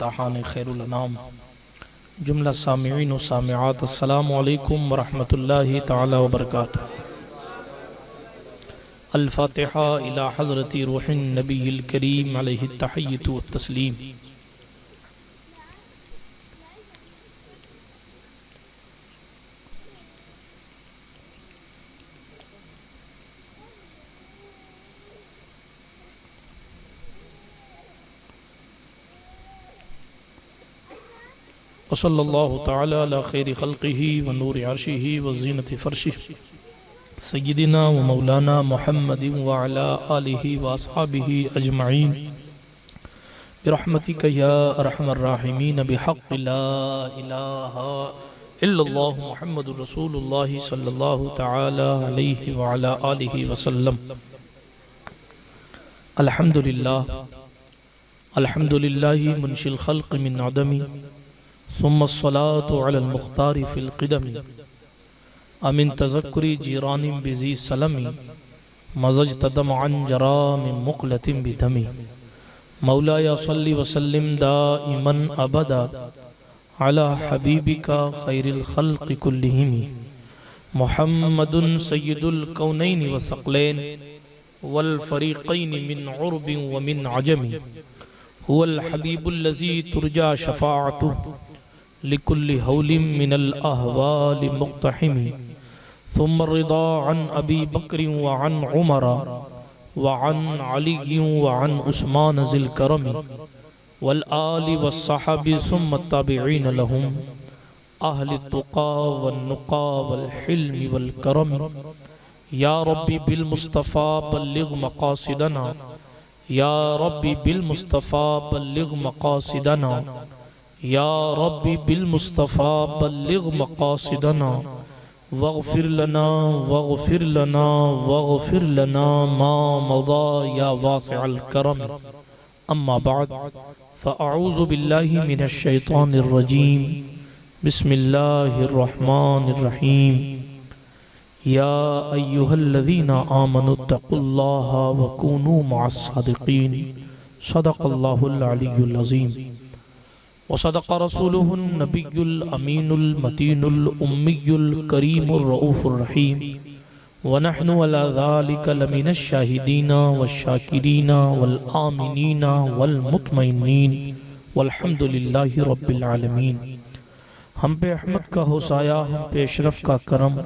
ताहान खैरुल अनाम जुमला सामिईन व सामिआत अस्सलामु अलैकुम व रहमतुल्लाहि तआला व बरकातुहू। अल फातिहा इला हज़रति रूहिन नबील करीम अलैहि तहिय्यतु व तस्लीम। वसल्लल्लाहु तआला अला खैरि खल्क़िही व नूरि अर्शिही व ज़ीनति फ़र्शिही सय्यिदिना व मौलाना मुहम्मदिन व अला आलिही व अस्हाबिही अजमईन बिरहमतिका या अरहमर राहिमीन बिहक़्क़ि ला इलाहा इल्लल्लाहु मुहम्मदुर रसूलुल्लाह सल्लल्लाहु तआला अलैहि व अला आलिही वसल्लम। अल्हम्दुलिल्लाहि मुनशिल खल्क़ मिन अदमी सुम्मा अस्सलातु अलल मुख्तारि फिल क़िदमी अमिन तज़क्कुरि जीरानिम बिज़ी सलमी मज़ज्तदम अन जरामिन मुक़लतिम बिदमी। मौलाया सल्लि व सल्लिम दाइमन अबदा अला हबीबिका खैरिल खल्क़ि कुल्लिहिम मुहम्मदुन सय्यिदुल कौनैनि व सक़लैन वल फ़रीक़ैनि मिन उर्बिन व मिन अजमी हुवल हबीबुल लज़ी तुरजा शफ़ाअतुहु लिकुल्लि हौलिम मिनल अहवालि मुक़्तहिमी। सुम्मा रिदा अन अबी बक्रिन व अन उमर व अन अलिय्यिन व अन उस्मान ज़िल करमी वल आलि वस्सहबि सुम्मा ताबिईन लहुम अहलि तुक़ा वन नुक़ा वल हिल्मि वल करमी। या रब्बी बिल मुस्तफ़ा बल्लिग़ मक़ासिदना या रब्बी बिल मुस्तफ़ा बल्लिग़ मक़ासिदना या रब्बी बिल मुस्तफ़ा बल्लिग़ मक़ासिदना वग़फ़िर लना वग़फ़िर लना वग़फ़िर लना मा मज़ा या वासिअल करम। अम्मा बाद फ़अऊज़ु बिल्लाहि मिनश शैतानिर रजीम। बिस्मिल्लाहिर रहमानिर रहीम। या अय्युहल्लज़ीना आमनुत्तक़ुल्लाहा व कूनू मअस्सादिक़ीन। सदक़ल्लाहुल अलियुल अज़ीम व सदक़ रसूलुहुन नबियुल अमीनुल मतीनुल उम्मियुल करीमुर रऊफ़ुर रहीम व नहनु अला ज़ालिका लमिनश शाहिदीना वश्शाकिरीना वल आमिनीना वल मुतमइन्नीन वल्हम्दुलिल्लाहि रब्बिल आलमीन। हम पे अहमद का होसाया, हम पे अशरफ का करम,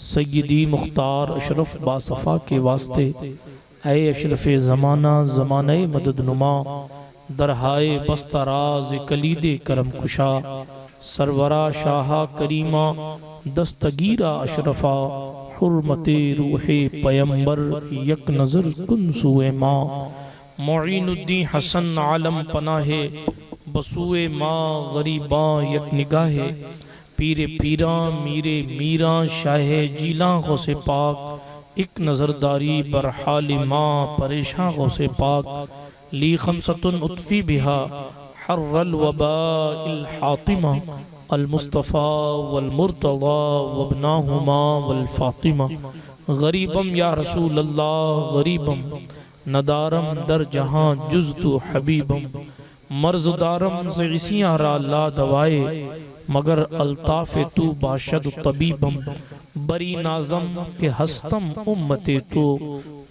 सय्यदी मुख्तार अशरफ बासफ़ा के वास्ते ऐ अशरफ ज़माना ज़माने मददनुमा दरहाए बस्तराज कलीदे करम कुशा सरवरा शाहा करीमा दस्तगीरा अशरफा हुर्मते रूहे पैगंबर यक नज़र कुन सुए माँ मुईनुद्दीन हसन आलम पनाहे बसुए माँ गरीबा यक निगाहे पीरे पीरा मीरे मीरा शाहे जीला गौसे पाक एक नज़रदारी बरहाल माँ परेशान गौसे पाक ली खमसतुन उतफ़ी बिहा हर्रल वबाइल हातिमा अल मुस्तफ़ा वल मुर्तज़ा वब्नाहुमा वल फातिमा। गरीबम या रसूल अल्लाह गरीबम नदारम दर जहाँ जुज़तु हबीबम मर्ज़दारम से इसियाँ रा ला दवाए मगर अल्ताफ़ तू बाशद तबीबम बरी नाज़म के हस्तम उम्मते तो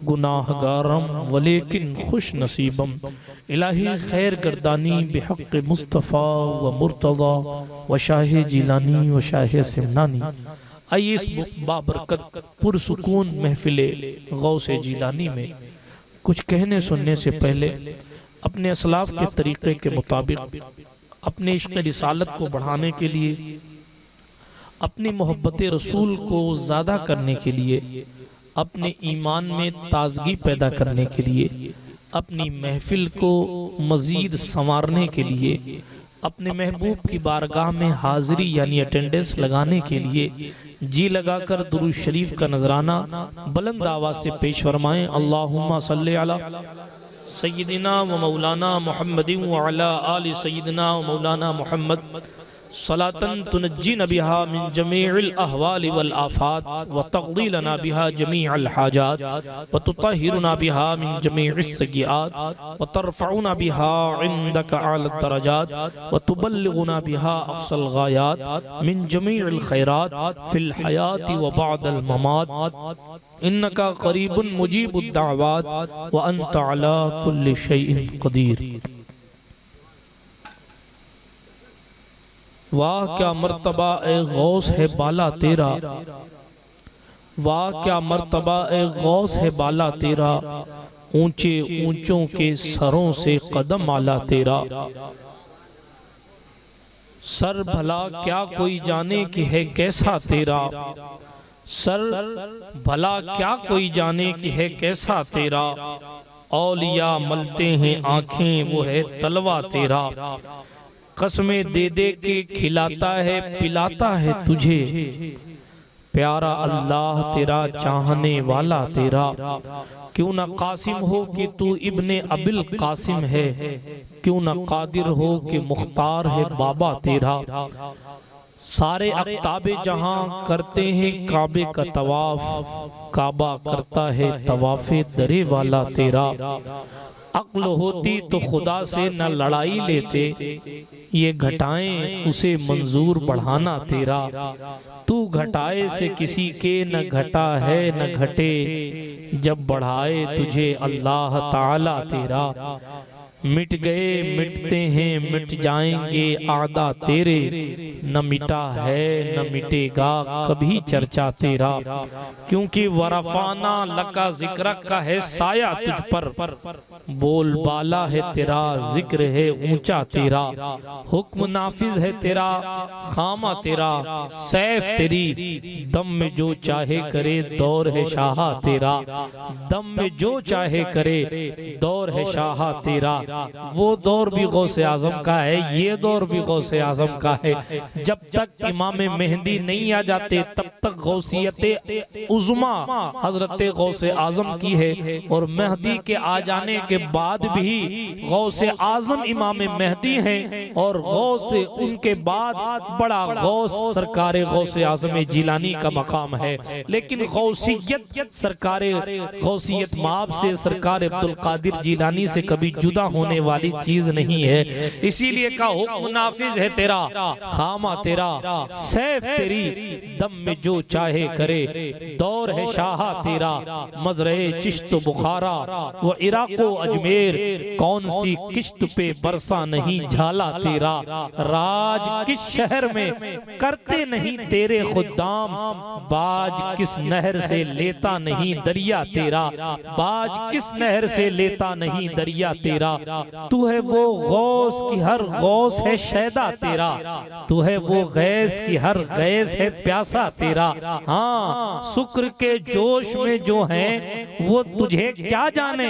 गुनाहगारम वलेकिन खुश नसीबम। इलाही खैर गर्दानी बिहक़्क़ मुस्तफ़ा व मुर्तज़ा व शाह जिलानी व शाह सिमनानी। आइए इस बाबरकत पुरसुकून महफिले गौसे जिलानी में कुछ कहने सुनने से पहले अपने असलाफ के तरीक़े के मुताबिक अपने इश्क़ रिसालत को बढ़ाने के लिए, अपनी मोहब्बत रसूल को ज़्यादा करने के लिए, अपने ईमान में ताज़गी पैदा करने के लिए, अपनी महफिल को मज़ीद संवारने के लिए, अपने महबूब की बारगाह में हाज़िरी यानी अटेंडेंस लगाने के लिए जी लगाकर दुरूद शरीफ का नजराना बुलंद आवाज़ से पेश फरमाएं। अल्लाहुम्मा सल्ली अला सय्यिदिना व मौलाना मुहम्मदिन व अला आलि सय्यिदिना व मौलाना मुहम्मद सलातन तुनज्जीना बिहा मिन जमीइल अहवाल वल आफात व तक़दी लना बिहा जमीअल हाजात व तुतहिरुना बिहा मिन जमीइस सय्यिआत व तरफ़उना बिहा इंदका आला दरजात व तुबल्लिगुना बिहा अक़सल गायात मिन जमीइल खैरात फिल हयाति व बअदल ममात इन्नका क़रीबुन मुजीबुद दाअवात व अंत अला कुल्लि शैइन क़दीर। वाह क्या मर्तबा ए गौस है बाला तेरा, वाह क्या मर्तबा ए गौस है बाला तेरा, ऊंचे ऊंचों के सरों से कदम आला तेरा। सर भला क्या कोई जाने कि है कैसा तेरा, सर भला क्या कोई जाने कि है कैसा तेरा। औलिया मलते हैं आंखें वो है तलवा तेरा, कसमें दे दे के खिलाता है पिलाता है तुझे। प्यारा अल्लाह तेरा चाहने वाला तेरा, क्यों न कासिम हो कि तू इब्ने अबिल कासिम है, क्यों न कादिर हो कि मुख्तार है बाबा तेरा। सारे अख्ताबे जहां करते हैं काबे का तवाफ, काबा करता है तवाफे दरे वाला तेरा। अक्ल होती तो खुदा से न लड़ाई लेते, ये घटाएं उसे मंजूर बढ़ाना तेरा। तू घटाए से किसी के न घटा है न घटे, जब बढ़ाए तुझे अल्लाह ताला तेरा। मिट गए मिटते हैं मिट जाएंगे आदा तेरे, न मिटा है न मिटेगा कभी चर्चा तेरा। क्योंकि वरफाना लका जिक्र का है साया तुझ पर, बोल बाला है तेरा जिक्र है ऊंचा तेरा। हुक्म नाफिज है तेरा खामा तेरा, सैफ तेरी दम में जो चाहे करे दौर है शाह तेरा। दम में जो चाहे करे दौर है शाह तेरा। वो दौर भी गौसे आजम का है, ये दौर भी गौसे आजम का है। जब तक इमाम मेहंदी नहीं आ जाते तब तक गौसियत उज़्मा हजरत गौसे आजम की है, और मेहदी के आ जाने के बाद भी गौसे आजम इमाम मेहदी हैं, और गौसे उनके बाद बड़ा गौस सरकार गौसे आजम जिलानी का मकाम है। लेकिन गौसियत सरकार गौसियत माप से सरकार अब्दुल कादिर जिलानी से कभी जुदा होने वाली चीज नहीं है। इसीलिए का हुक्म नाफिज है तेरा खामा तेरा, सैफ तेरी दम में जो चाहे करे दौर है शाह तेरा। मजरे चिश्त बुखारा वो इराको अजमेर, कौन सी किश्त पे बरसा नहीं झाला तेरा। राज किस शहर में करते नहीं तेरे खुदाम, बाज किस नहर से लेता नहीं दरिया तेरा। बाज किस नहर से लेता नहीं दरिया तेरा। तू है वो गौस की हर गौस है शैदा तेरा, तू है वो गैस की हर गैस है प्यासा तेरा। हाँ शुक्र के जोश में जो है वो तुझे क्या जाने,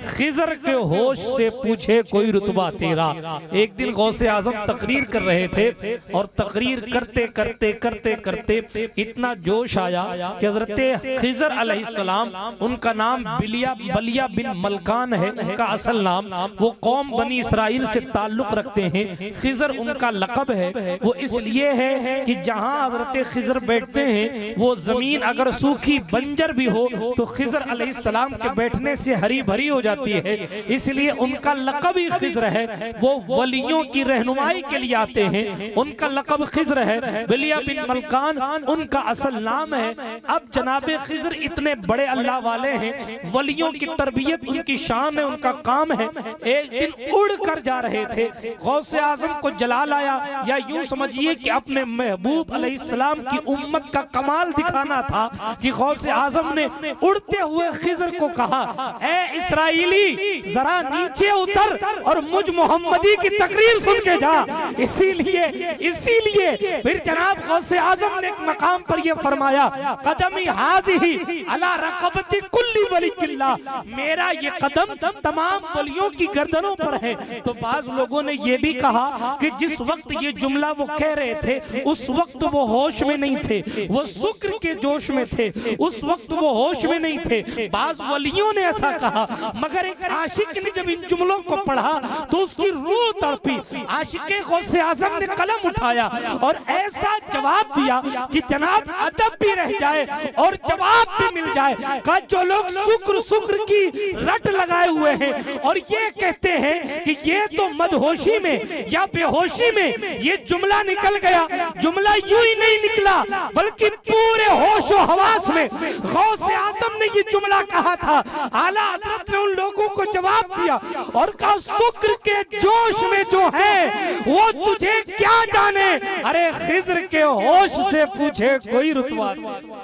खिजर के होश से पूछे कोई रुतबा तेरा। एक दिन गौसे आजम तकरीर कर रहे थे, और तकरीर करते करते करते करते इतना जोश आया कि हजरत खिजर अलैहिस्सलाम, उनका नाम बलिया बिन मलकान है उनका असल नाम, वो कौम बनी इसराइल से ताल्लुक रखते हैं। खिजर उनका लक़ब है, वो इसलिए है कि जहां हजरत खिजर बैठते हैं वो जमीन अगर सूखी बंजर भी हो तो खिजर अलैहिस्सलाम के बैठने से हरी भरी हो जाती है, इसलिए उनका लक़ब ही खिजर है। वो वलियों की रहनुमाई के लिए आते हैं, उनका लक़ब खिजर है। बलिया बिन मलकान उनका असल नाम है। अब जनाबे खिजर इतने बड़े अल्लाह वाले हैं, वलियों की तरबियत उनकी शान है, उनका काम है। एक दिन उड़ कर जा रहे थे, गौसे आजम को जलाल आया, या यूं समझिए कि अपने महबूब अलैहिस्सलाम की उम्मत का कमाल दिखाना था कि गौसे आजम ने उड़ते हुए खिजर को कहा, ए इस्राएली जरा नीचे उतर और मुझ मोहम्मदी की तकरीर सुन के जा। इसीलिए फिर जनाब गौसे आजम ने एक मकाम पर यह फरमाया, कदमी हाज़िही अला रक़बती कुल्ली वलिय्यिल्लाह, मेरा ये कदम तमाम वलियों की गर्दनों पर है। तो बाज लोगों ने ये भी कहा कि जिस वक्त ये जुमला वो कह रहे थे उस वक्त वो होश में नहीं थे, वो शुक्र के जोश में थे, उस वक्त वो होश में नहीं थे। बाज वलियों ने ऐसा कहा, मगर एक आशिक ने जब इन जुमलों को पढ़ा तो उसकी रूह तड़पी। आशिक गौसे आजम ने कलम उठाया और ऐसा जवाब दिया कि जनाब अदब भी रह जाए और जवाब भी मिल जाए। कहा जो लोग शुक्र शुक्र की रट लगाए हुए हैं और ये कहते हैं कि ये तो मदहोशी में या बेहोशी में ये जुमला निकल गया, जुमला यूं ही नहीं निकला बल्कि पूरे होश और हवास में गौसे आजम ने ये जुमला कहा था। आला हजरत ने उन लोगों को जवाब दिया और कहा शुक्र के जोश में जो है वो तुझे क्या जाने, अरे खिज्र के होश से पूछे कोई रुतबा नहीं।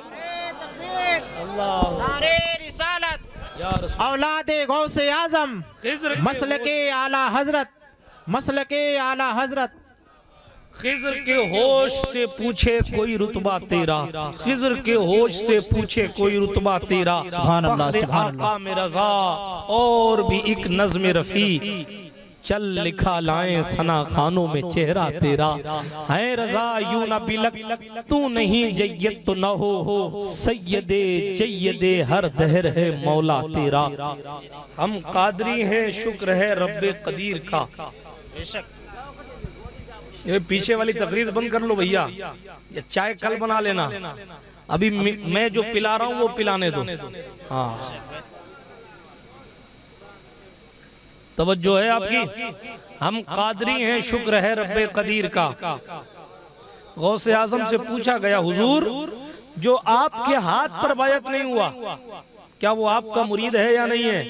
नारे रिसालत औलादे गौसे आजम मसलके आला हजरत, मसलके आला हजरत। खिज्र के होश से पूछे कोई रुतबा तेरा, खिज्र के होश से पूछे कोई रुतबा तेरा। सुभान अल्लाह, सुभान अल्लाह। में रजा और भी एक नज़्म रफी, चल लिखा लाए सना खानों में चेहरा तेरा। है रजा यूं न बिलक तू नहीं जय्यद तो न हो, सैयदे जय्यदे हर दहर है मौला तेरा। हम कादरी हैं, शुक्र है रब्बे कदीर का। ये पीछे वाली तकरीर बंद कर लो भैया, ये चाय कल बना लेना, अभी मैं जो पिला रहा हूँ वो पिलाने दो। हाँ तवज्जो है आपकी। हम कादरी हैं, शुक्र है रब्बे कदीर का। गौसे आजम से पूछा गया, हुजूर जो आपके हाथ पर बायत नहीं हुआ, क्या वो आपका मुरीद है या नहीं है?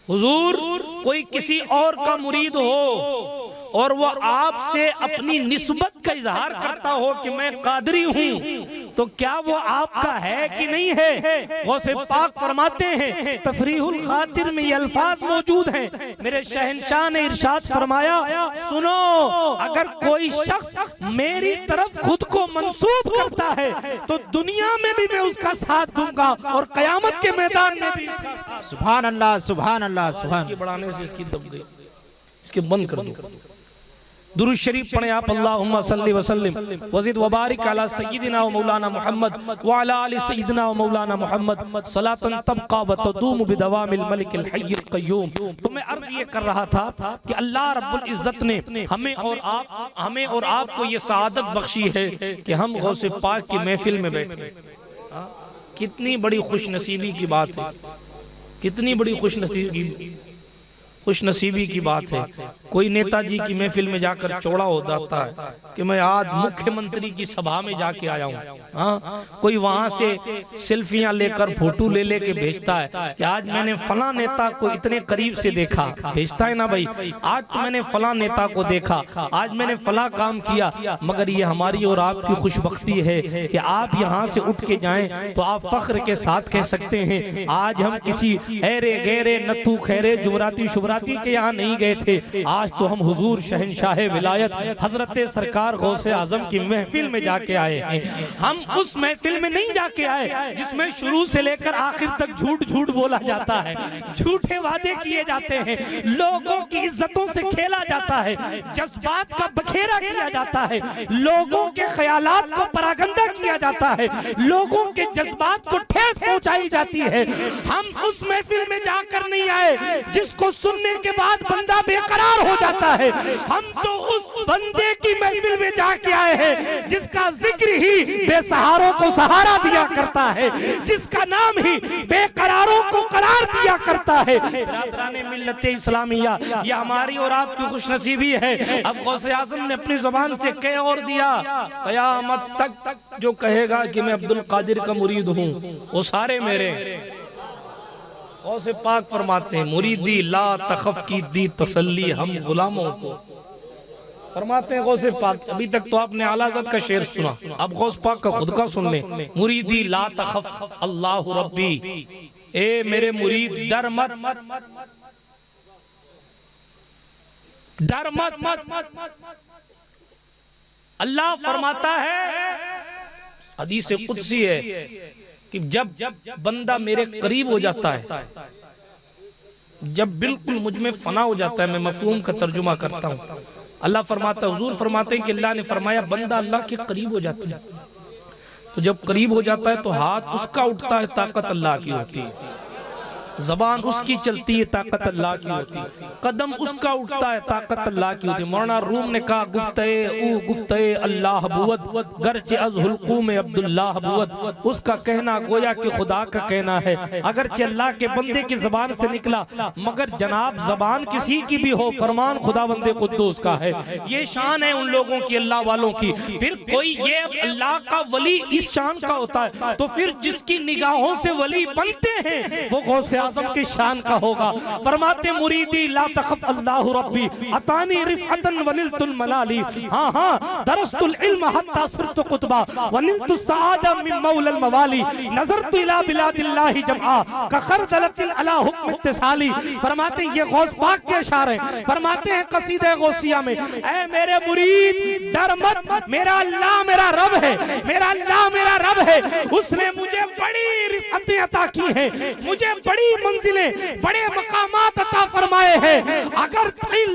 हुजूर कोई किसी और का मुरीद हो और वो आपसे अपनी निस्बत का इजहार करता हो कि मैं कादरी हूँ, तो क्या वो आपका है कि नहीं है? गौसे पाक फरमाते हैं, तफरीहुल खातिर में ये अल्फाज मौजूद हैं। मेरे शहंशाह ने इरशाद फरमाया, सुनो अगर कोई शख्स मेरी तरफ खुद को मंसूब करता है तो दुनिया में भी मैं उसका साथ दूंगा और कयामत के मैदान में भी उसका साथ। सुभान अल्लाह, सुभान अल्लाह, सुभान। इसकी बढ़ाने से इसकी दब गई, इसके बंद कर दो। दुरूद शरीफ पढ़े आप, अल्लाहुम्मा सल्ली व सल्लिम वज़िद व बारिक अला सय्यिदिना व मौलाना मुहम्मद व अला आलि सय्यिदिना व मौलाना मुहम्मद सलातन तबका व तदूम बिदवामिल मलिकिल हय्यिल क़य्यूम। तो मैं अर्ज ये कर रहा था कि अल्लाह रब्बुल इज्जत ने हमें और आपको ये सआदत बख्शी है कि हम गौसे पाक की महफिल में बैठे। कितनी बड़ी खुशनसीबी की बात है, कितनी बड़ी खुशनसीबी की बात है। कोई नेताजी की महफिल में जाकर चौड़ा हो जाता है कि मैं आज मुख्यमंत्री की सभा में जाके आया हूँ। हाँ, कोई वहां से सेल्फियां लेकर फोटो ले लेके भेजता है कि आज मैंने फला नेता को इतने करीब से देखा। भेजता है ना भाई, आज तो मैंने फला नेता को देखा, आज मैंने फला काम किया। मगर ये हमारी और आपकी खुशबख्ती है कि आप यहाँ से उठ के जाएं तो आप फख्र के साथ कह सकते हैं आज हम किसी ऐरे गैरे नत्थू खैरे जुबराती शुबराती के यहाँ नहीं गए थे, आज तो हम हुजूर शहंशाह विलायत हजरत सरकार गौसे आजम की महफिल में जाके आए हैं। हम उस महफिल में नहीं जाके आए जिसमें शुरू से लेकर आखिर तक झूठ झूठ बोला जाता है, झूठे वादे किए जाते हैं, लोगों की इज्जतों से खेला जाता है, जज्बात का बखेरा किया जाता है, लोगों के ख्यालात को परागंदा किया जाता है, लोगों के जज्बात को ठेस पहुंचाई जाती है। हम उस महफिल में जाकर नहीं आए जिसको सुनने के बाद बंदा बेकरार हो जाता है। हम तो उस बंदे की महफिल में जाके आए हैं जिसका जिक्र ही बेसहारों को सहारा दिया करता है, जिसका नाम ही बेकरारों को करार दिया करता है। बिरादराने मिल्लत इस्लामिया, ये हमारी और आपकी खुशनसीबी है। अब गौसे आजम ने अपनी जुबान से कह और दिया, कयामत तक जो कहेगा कि मैं अब्दुल कादिर का मुरीद हूँ वो सारे मेरे। गौसे पाक फरमाते हैं, मुरीदी ला तखफ की दी तसल्ली हम गुलामों को। फरमाते हैं गौसे पाक, अभी तक तो आपने आला ज़त का शेर सुना, अब गौस पाक का खुद का सुन ले। मुरीदी ला तखफ अल्लाहु रब्बी, ए मेरे मुरीद डर मत, डर मत। अल्लाह फरमाता है, हदीस कुदसी है कि जब बंदा मेरे करीब हो जाता है, जब बिल्कुल मुझ में फना हो जाता है, मैं मफहूम का तर्जुमा करता हूँ। अल्लाह फरमाता, हुजूर फरमाते हैं कि अल्लाह ने फरमाया बंदा अल्लाह के करीब हो जाता है। तो जब करीब हो जाता है तो हाथ उसका उठता है, ताकत अल्लाह की होती है। जबान उसकी चलती है, ताकत अल्लाह की होती है। कदम उसका उठता है, ताकत अल्लाह की होती है। मौलाना रूम ने कहा गुफ्ते अल्लाह बुवत गरचे अज हुल्कू में अब्दुल्लाह बुवत, उसका कहना गोया कि खुदा का कहना है। अगरचे अल्लाह के बंदे की जबान से निकला, मगर जनाब जबान किसी की भी हो, फरमान खुदा बंदे कुद्दूस का है। ये शान है उन लोगों की, अल्लाह वालों की। फिर कोई ये अल्लाह का वली इस शान का होता है, तो फिर जिसकी निगाहों से वली बनते हैं वो गौसे आज़म की शान का होगा। फरमाते मुरीदी ला तखफ अल्लाहु रब्बी अतानी रिफअतन वनिलतुल मलाली। हां हां दरस्तुल इल्म हत्ता सुरतु कुतबा वनिलतु सआदा मिन मौलल मवाली नजरतु इला बिलादिल्लाहि जमआ का खरदलतिल अला हुक्म इत्तिसाली। फरमाते हैं ये गौस पाक के इशारे, फरमाते हैं कसीदे गौसिया में, ऐ मेरे मुरीद डर मत, मेरा अल्लाह मेरा रब है, मेरा अल्लाह मेरा रब है। उसने मुझे बड़ी रिफअतें अता की हैं, मुझे बड़ी मंजिलें, बड़े मकामात अता फरमाए हैं। अगर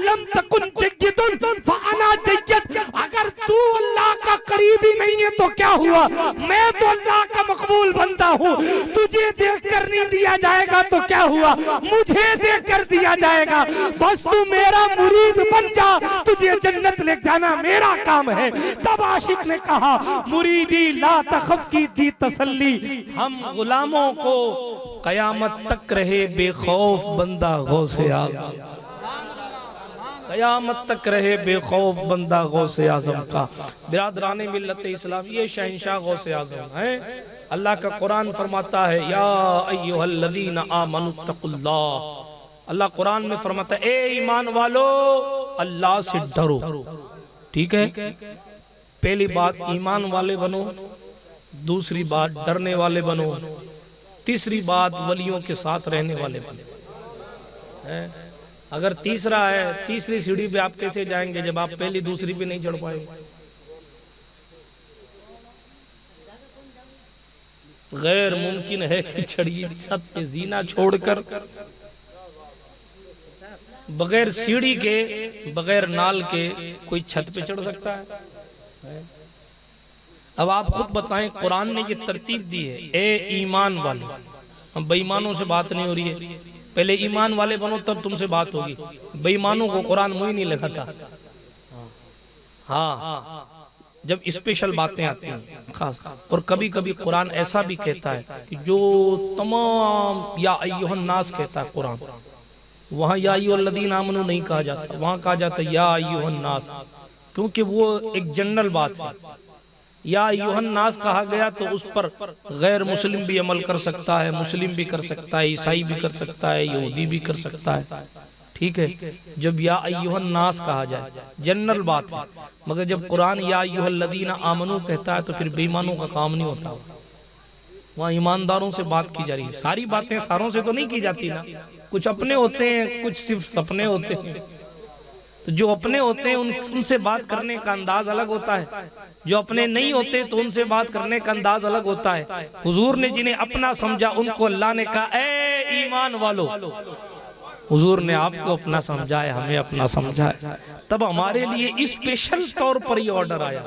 लम तकुन जय्यदुन फअना जय्यद, अगर तू अल्लाह का करीबी नहीं है तो क्या हुआ, मैं तो अल्लाह का मकबूल बंदा हूँ। तुझे देखकर नहीं दिया जाएगा तो क्या हुआ, मुझे देखकर दिया जाएगा। बस तू मेरा मुरीद बन जा, तुझे जन्नत ले जाना मेरा काम है। तब आशिक ने कहा मुरीदी ला तखफ की दी तसल्ली, हम गुलामों को कयामत तक रहे बेखौफ बंदा गौसे आज़म, कयामत तक रहे बेखौफ बंदा गौसे आज़म का। बिरादराने मिल्लत इस्लाम, ये शहंशाह गौसे आज़म है। अल्लाह का कुरान फरमाता है या अय्युहल्लज़ीना आमनुत्तकुल्लाह, अल्लाह कुरान में फरमाता है ए ईमान वालो अल्लाह से डरो। ठीक है, पहली बात ईमान वाले बनो, दूसरी बात डरने वाले बनो, तीसरी बात वलियों के साथ रहने वाले बने। अगर तीसरा है, तीसरी सीढ़ी पे आप कैसे जाएंगे जब आप पहली दूसरी पे नहीं चढ़ पाएंगे। गैर मुमकिन है कि चढ़िए छत पे जीना छोड़कर, बगैर सीढ़ी के बगैर नाल के कोई छत पे चढ़ सकता है। अब आप खुद बताएं, कुरान ने ये तरतीब दी है ए ईमान वाले, हम बेईमानों से बात नहीं हो रही है, पहले ईमान वाले बनो तब तुमसे बात होगी। बेईमानों को कुरान मुझे नहीं लिखा था। हाँ, जब स्पेशल बातें आती हैं खास, और कभी कभी कुरान ऐसा भी कहता है कि जो तमाम या अय्युहन नास कहता है कुरान, वहाँ या अय्युहल्लज़ीना आमनू नहीं कहा जाता, वहाँ कहा जाता है या अय्युहन नास, क्योंकि वो एक जनरल बात है। या अय्युहन नास कहा गया तो उस पर गैर मुस्लिम भी अमल कर सकता है, मुस्लिम भी कर सकता है, ईसाई भी कर सकता है, यहूदी भी कर सकता है। ठीक है, जब या अय्युहन नास कहा जाए जनरल बात है, मगर जब कुरान या अय्युहल्लज़ीना आमनू कहता है तो फिर बेईमानों का काम नहीं होता, वहाँ ईमानदारों से बात की जा रही है। सारी बातें सारों से तो नहीं की जाती ना, कुछ अपने होते हैं, कुछ सिर्फ सपने होते हैं। तो जो अपने होते हैं उनसे बात करने का अंदाज अलग होता है, जो अपने नहीं होते तो उनसे बात करने का अंदाज अलग होता है। हुजूर ने जिन्हें अपना समझा उनको अल्लाह ने कहा ए ईमान वालो, हुजूर ने आपको अपना समझा है, हमें अपना समझा है। तब हमारे लिए स्पेशल तौर पर ये ऑर्डर आया।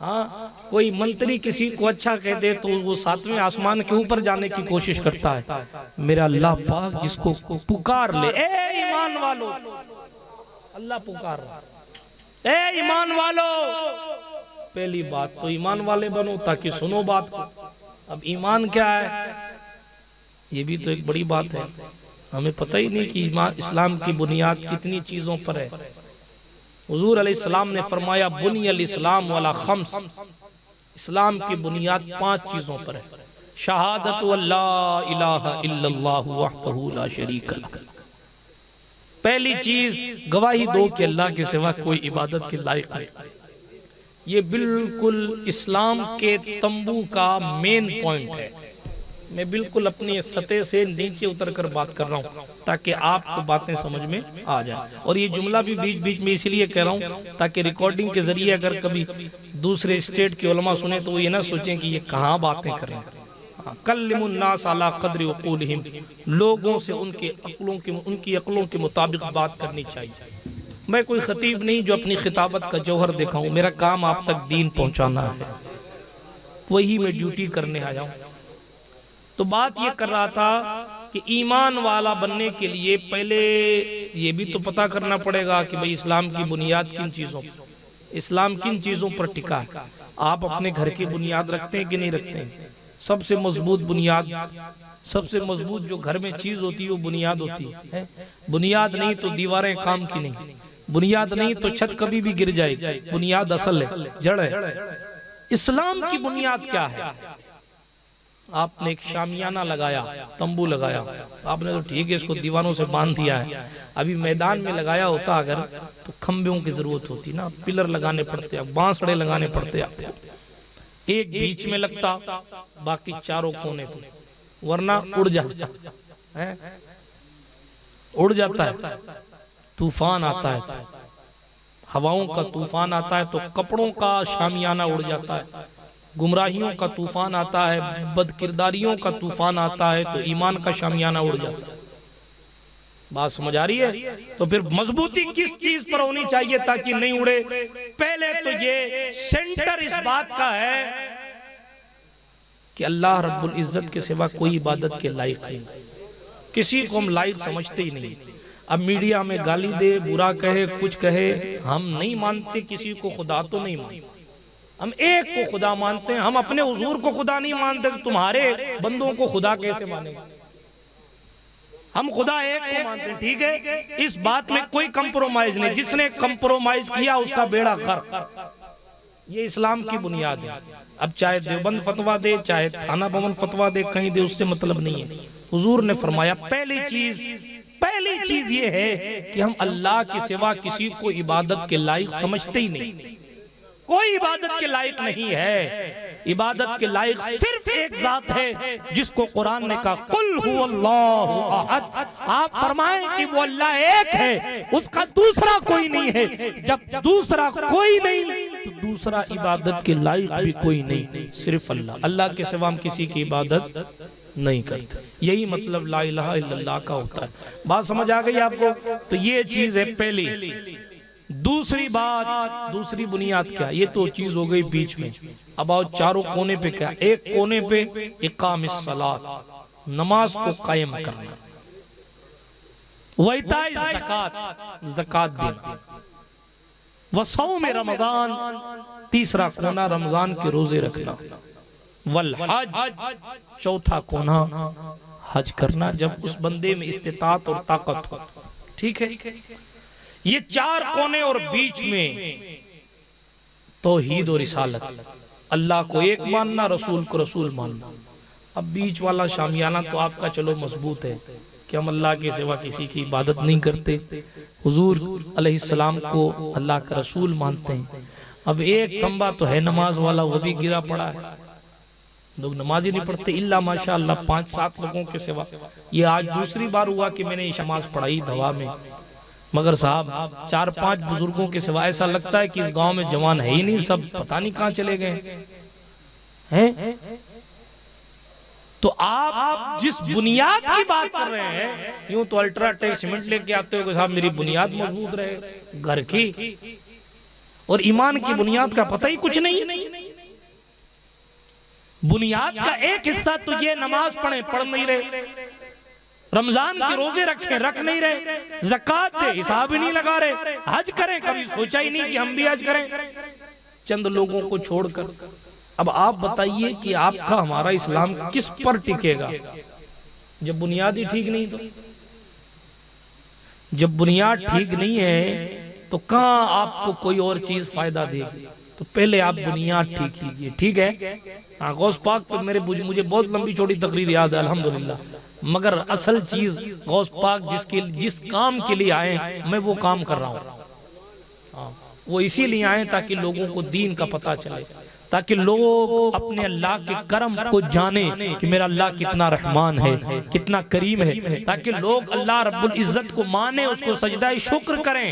हाँ, कोई मंत्री किसी को अच्छा कह दे तो वो 7वें आसमान के ऊपर जाने की कोशिश करता है। मेरा अल्लाह पाक जिसको पुकार ले ए ईमान वालो, अल्लाह पुकार रहा, ए ईमान वालो। पहली बात तो ईमान वाले बनो ताकि सुनो बात को। अब ईमान क्या है, ये भी तो एक बड़ी बात है। हमें पता ही नहीं कि इस्लाम की बुनियाद कितनी चीजों पर है। हुजूर अलैहिस्सलाम ने फरमाया बुनियल इस्लाम वाला खम्स, इस्लाम की बुनियाद 5 चीजों पर है। शहादत अल्ला इलाहा इल्लल्लाहु वहदहू ला शरीक लह, पहली चीज गवाही दो कि अल्लाह के सिवा कोई इबादत के लायक नहीं। ये बिल्कुल इस्लाम के तंबू का मेन पॉइंट है। मैं बिल्कुल अपनी सतह से नीचे उतरकर बात कर रहा हूँ ताकि आपको बातें समझ में आ जाए। और ये जुमला भी बीच बीच में इसलिए कह रहा हूँ ताकि रिकॉर्डिंग के जरिए अगर कभी दूसरे स्टेट के उलमा सुने तो वो ये ना सोचें कि ये कहाँ बातें कर रहे हैं। कल्लिमुन्नास अला क़द्रि उक़ूलिहिम, लोगों से उनकी अक्लों के मुताबिक बात करनी चाहिए। मैं कोई खतीब नहीं जो अपनी खिताबत का जौहर दिखाऊं, मेरा काम आप तक दीन पहुंचाना है। वही मैं ड्यूटी करने आ जाऊं। तो बात ये कर रहा था कि ईमान वाला बनने के लिए पहले ये भी तो पता करना पड़ेगा कि भाई इस्लाम की बुनियाद किन चीजों, इस्लाम किन चीजों पर टिका है। आप अपने घर की बुनियाद रखते हैं कि नहीं रखते हैं? सबसे मजबूत बुनियाद, सबसे मजबूत जो घर में चीज होती है वो बुनियाद होती है। बुनियाद नहीं तो दीवारें काम की नहीं, बुनियाद नहीं तो छत कभी भी गिर जाएगी। बुनियाद असल है, जड़ है। इस्लाम की बुनियाद क्या है? आपने एक शामियाना लगाया, तंबू लगाया, आपने तो ठीक है इसको दीवारों से बांध दिया है। अभी मैदान में लगाया होता अगर तो खंभों की जरूरत होती ना, पिलर लगाने पड़ते, बांसड़े लगाने पड़ते आपको। एक बीच में लगता, बाकी चारों कोने पे, वरना उड़ जाता है, उड़ जाता है। तूफान आता है, हवाओं का तूफान आता है तो कपड़ों का शामियाना उड़ जाता है। गुमराहियों का तूफान आता है, बदकिरदारियों का तूफान आता है तो ईमान का शामियाना उड़ जाता है। बात समझ आ रही है? तो फिर मजबूती किस चीज पर होनी चाहिए ताकि नहीं उड़े? पहले तो ये सेंटर इस बात का है कि अल्लाह रब्बुल इज्जत के सिवा कोई इबादत के लायक नहीं, किसी को हम लायक समझते ही नहीं। अब मीडिया में गाली दे, बुरा कहे, कुछ कहे, हम नहीं मानते किसी को खुदा, तो नहीं मानते, हम एक को खुदा मानते हैं। हम अपने हुजूर को खुदा नहीं मानते, तुम्हारे बंदों को खुदा कैसे मानेंगे? हम खुदा एक को मानते हैं, ठीक है, इस बात में कोई कंप्रोमाइज नहीं। जिसने कंप्रोमाइज किया उसका बेड़ा गर्क। ये इस्लाम की बुनियाद है। अब चाहे देवबंद फतवा दे, चाहे थाना भवन फतवा दे, कहीं दे, उससे मतलब नहीं है। हुजूर ने फरमाया पहली चीज ये है कि हम अल्लाह के सिवा किसी को इबादत के लायक समझते ही नहीं। कोई इबादत के लायक नहीं है। इबादत के लायक सिर्फ एक जात है जिसको कुरान ने कहा कुल हुवल्लाहु अहद। आप फरमाएं कि वो अल्लाह एक है, उसका दूसरा कोई नहीं है। जब दूसरा कोई नहीं तो दूसरा इबादत के लायक भी कोई नहीं, सिर्फ अल्लाह। अल्लाह के सिवा हम किसी की इबादत नहीं करते। यही मतलब ला इलाहा इल्लल्लाह का होता है। बात समझ आ गई आपको? तो ये चीज है पहली। दूसरी बात, दूसरी बुनियाद क्या? ये तो चीज हो गई बीच में। अब आओ चारों कोने पे क्या? एक कोने पे इकामिस सलात, नमाज को कायम करना, वइताए ज़कात, ज़कात देना, व सौम रमजान, तीसरा कोना रमजान के रोजे रखना, वल हज, चौथा कोना हज करना जब उस बंदे में इस्तिताअत और ताकत हो। ठीक है, ये चार कोने और बीच में तौहीद और रिसालत, अल्लाह को एक मानना, रसूल को रसूल मानना। अब बीच वाला शामियाना तो आपका चलो मजबूत है कि हम अल्लाह के सिवा किसी की इबादत नहीं करते, हुजूर अलैहिस्सलाम को अल्लाह का रसूल मानते हैं। अब एक तंबा तो है नमाज वाला, वो भी गिरा पड़ा है, लोग नमाज ही नहीं पढ़ते इल्ला माशाअल्लाह 5-7 लोगों के सिवा। ये आज दूसरी बार हुआ कि मैंने ये नमाज पढ़ाई दवा में, मगर साहब 4-5 बुजुर्गों के सिवा ऐसा लगता है कि इस गांव में जवान है ही नहीं, सब पता नहीं कहां चले गए हैं। तो आप जिस बुनियाद की बात कर रहे हैं, यूं तो अल्ट्राटेक सीमेंट लेके आते हो कि साहब मेरी बुनियाद मजबूत रहे घर की, और ईमान की बुनियाद का पता ही कुछ नहीं। बुनियाद का एक हिस्सा तो ये नमाज पढ़ नहीं रहे, रमजान के रोजे रख नहीं रहे, ज़कात दे हिसाब ही नहीं लगा रहे, हज करें कभी सोचा ही नहीं कि हम भी हज करें, चंद लोगों को छोड़कर। अब आप बताइए कि आपका हमारा इस्लाम किस पर टिकेगा जब बुनियाद ही ठीक नहीं? तो जब बुनियाद ठीक नहीं है तो कहां आपको कोई और चीज फायदा देगी? तो पहले आप बुनियाद ठीक कीजिए। ठीक है, हाँ, गौस पाक पे मुझे बहुत लंबी छोटी तकरीर याद है अल्हम्दुलिल्लाह, मगर असल चीज गौस पाक जिस काम के लिए आए मैं वो काम कर रहा हूँ। वो इसीलिए आए ताकि लोगों को दीन का पता चले, ताकि लोग अपने अल्लाह के करम को जाने कि मेरा अल्लाह कितना रहमान है, कितना करीम है, ताकि लोग अल्लाह रब्बुल इज्जत को माने, उसको सजदा शुक्र करें,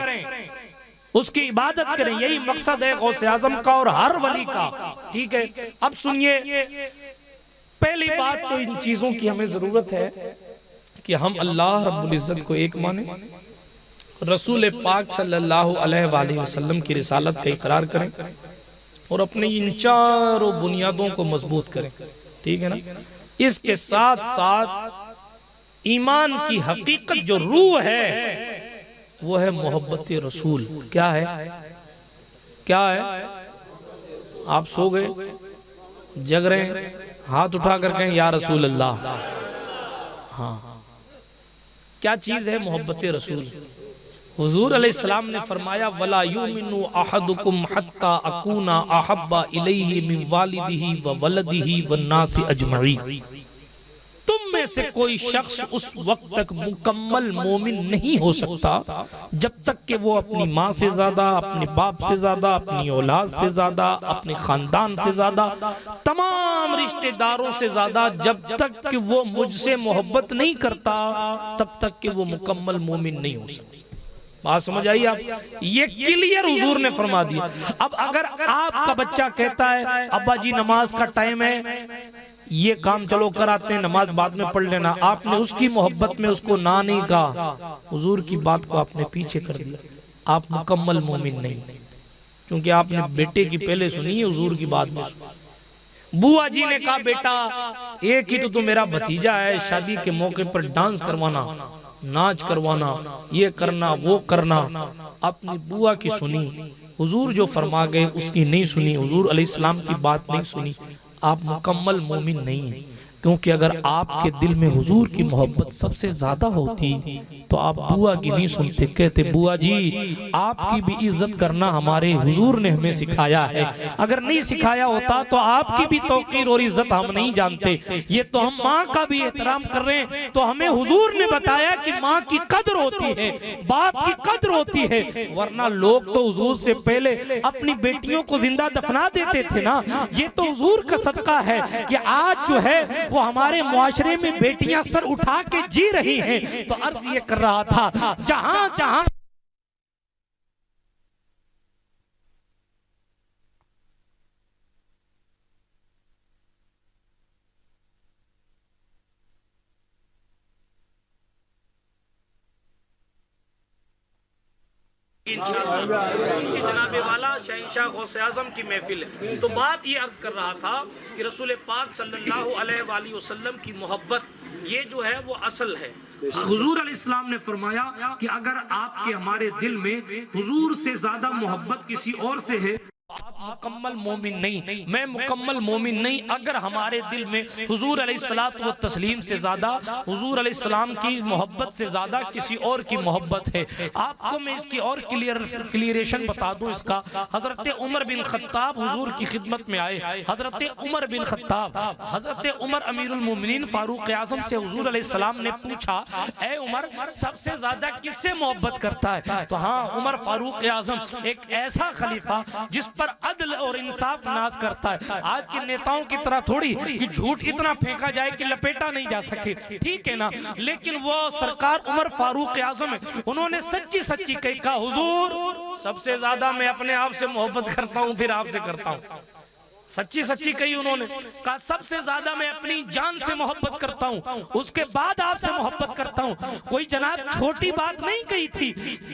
उसकी इबादत करें। यही मकसद है गौसे आजम का और हर वली का। ठीक है, अब सुनिए, पहली बात तो इन चीजों की हमें जरूरत है कि हम अल्लाह रब्बुल इज्जत को एक माने, रसूल पाक सल्लल्लाहु अलैहि वसल्लम की रिसालत का इकरार करें, और अपनी इन चारों बुनियादों को मजबूत करें। ठीक है ना। इसके साथ साथ ईमान की हकीकत जो रूह है वो है मोहब्बत रसूल। क्या है? क्या है? आप सो गए, जग रहे हैं, हाथ उठा कर कहें या रसूल अल्लाह। हाँ, क्या चीज है मोहब्बत रसूल? हुजूर अलैहिस्सलाम ने फरमाया वला युमिनु अहदुकुम हत्ता अकूना अहब्बा इलैहि मिन वालिदिही व वलदिही वन नासि अजमईन। तुम में से कोई शख्स उस वक्त तक मुकम्मल मोमिन नहीं हो सकता जब तक कि वो अपनी माँ से ज्यादा, अपने बाप से ज्यादा, अपनी औलाद से ज्यादा, अपने खानदान से ज्यादा, तमाम रिश्तेदारों से ज्यादा जब तक कि वो मुझसे मोहब्बत नहीं करता तब तक कि वो मुकम्मल मोमिन नहीं हो सकता। बात समझ आई आप? ये क्लियर हुजूर ने फरमा दिया। अब अगर आपका बच्चा कहता है अब्बा जी नमाज का टाइम है, ये काम चलो कराते हैं, नमाज बाद में पढ़ लेना, आपने उसकी मोहब्बत में उसको ना नहीं कहा, हुजूर की बात को आपने पीछे कर दिया, आप मुकम्मल मोमिन नहीं। क्योंकि आपने बेटे की पहले सुनी है, हुजूर की बात में। बुआ जी ने कहा बेटा एक ही तो मेरा भतीजा है, शादी के मौके पर डांस करवाना, नाच करवाना, ये करना वो करना। अपनी बुआ की सुनी, हुजूर जो फरमा गए उसकी नहीं सुनी, हुजूर अलैहिस्सलाम की बात नहीं सुनी, आप मुकम्मल मोमिन नहीं है। क्योंकि अगर आपके दिल में हुजूर की मोहब्बत सबसे ज्यादा होती तो आप बुआ की नहीं सुनते, कहते बुआ जी आपकी भी इज्जत करना हमारे हुजूर ने हमें सिखाया है, अगर नहीं सिखाया होता तो आपकी भी तौकीर और इज्जत हम नहीं जानते। ये तो हम माँ का भी एहतराम कर रहे हैं, तो हमें हुजूर ने बताया कि माँ की कदर होती है, बाप की कदर होती है, वरना लोग तो हुजूर से पहले अपनी बेटियों को जिंदा दफना देते थे ना। ये तो हुजूर का सदका है कि आज जो है वो हमारे मुआशरे में बेटियां सर उठा के जी रही हैं। तो अर्ज ये कर रहा था जहां जहां जनाबे वाला शहंशाह गौसे आज़म की महफिल है। तो बात ये अर्ज कर रहा था कि रसूल पाक सल्लल्लाहु अलैहि वसल्लम की मोहब्बत ये जो है वो असल है। हुजूर अलैहिस्सलाम ने फरमाया कि अगर आपके हमारे दिल में हुजूर से ज्यादा मोहब्बत किसी और से है आप मुकम्मल मोमिन नहीं, मैं मुकम्मल मोमिन नहीं। अगर हमारे दिल में हुजूर अलैहिस्सलात व तस्लीम से ज्यादा, हुजूर अलैहिस्सलाम की मोहब्बत से ज्यादा किसी और की मोहब्बत है। आपको मैं इसकी और क्लियरेशन बता दूं इसका। हजरत उमर बिन खत्ताब हुजूर की खिदमत में आए। हजरत उमर बिन खत्ताब, हजरत उमर अमीरुल मोमिनीन फारूक आजम से हुजूर अलैहिस्सलाम ने पूछा ए उमर सबसे ज्यादा किससे मोहब्बत करता है? तो हाँ, उमर फारूक आजम एक ऐसा खलीफा जिस पर अदल और इंसाफ नाज करता है। आज के नेताओं की तरह थोड़ी कि झूठ इतना फेंका जाए कि लपेटा नहीं जा सके, ठीक है ना। लेकिन वो सरकार उमर फारूक आजम है, उन्होंने सच्ची सच्ची कहा हुजूर सबसे ज्यादा मैं अपने आप से मोहब्बत करता हूं, फिर आपसे करता हूं। सच्ची सच्ची कही उन्होंने, कहा सबसे ज्यादा मैं अपनी जान से मोहब्बत करता हूं, उसके बाद आपसे मोहब्बत करता हूं। कोई जनाब छोटी बात नहीं कही थी,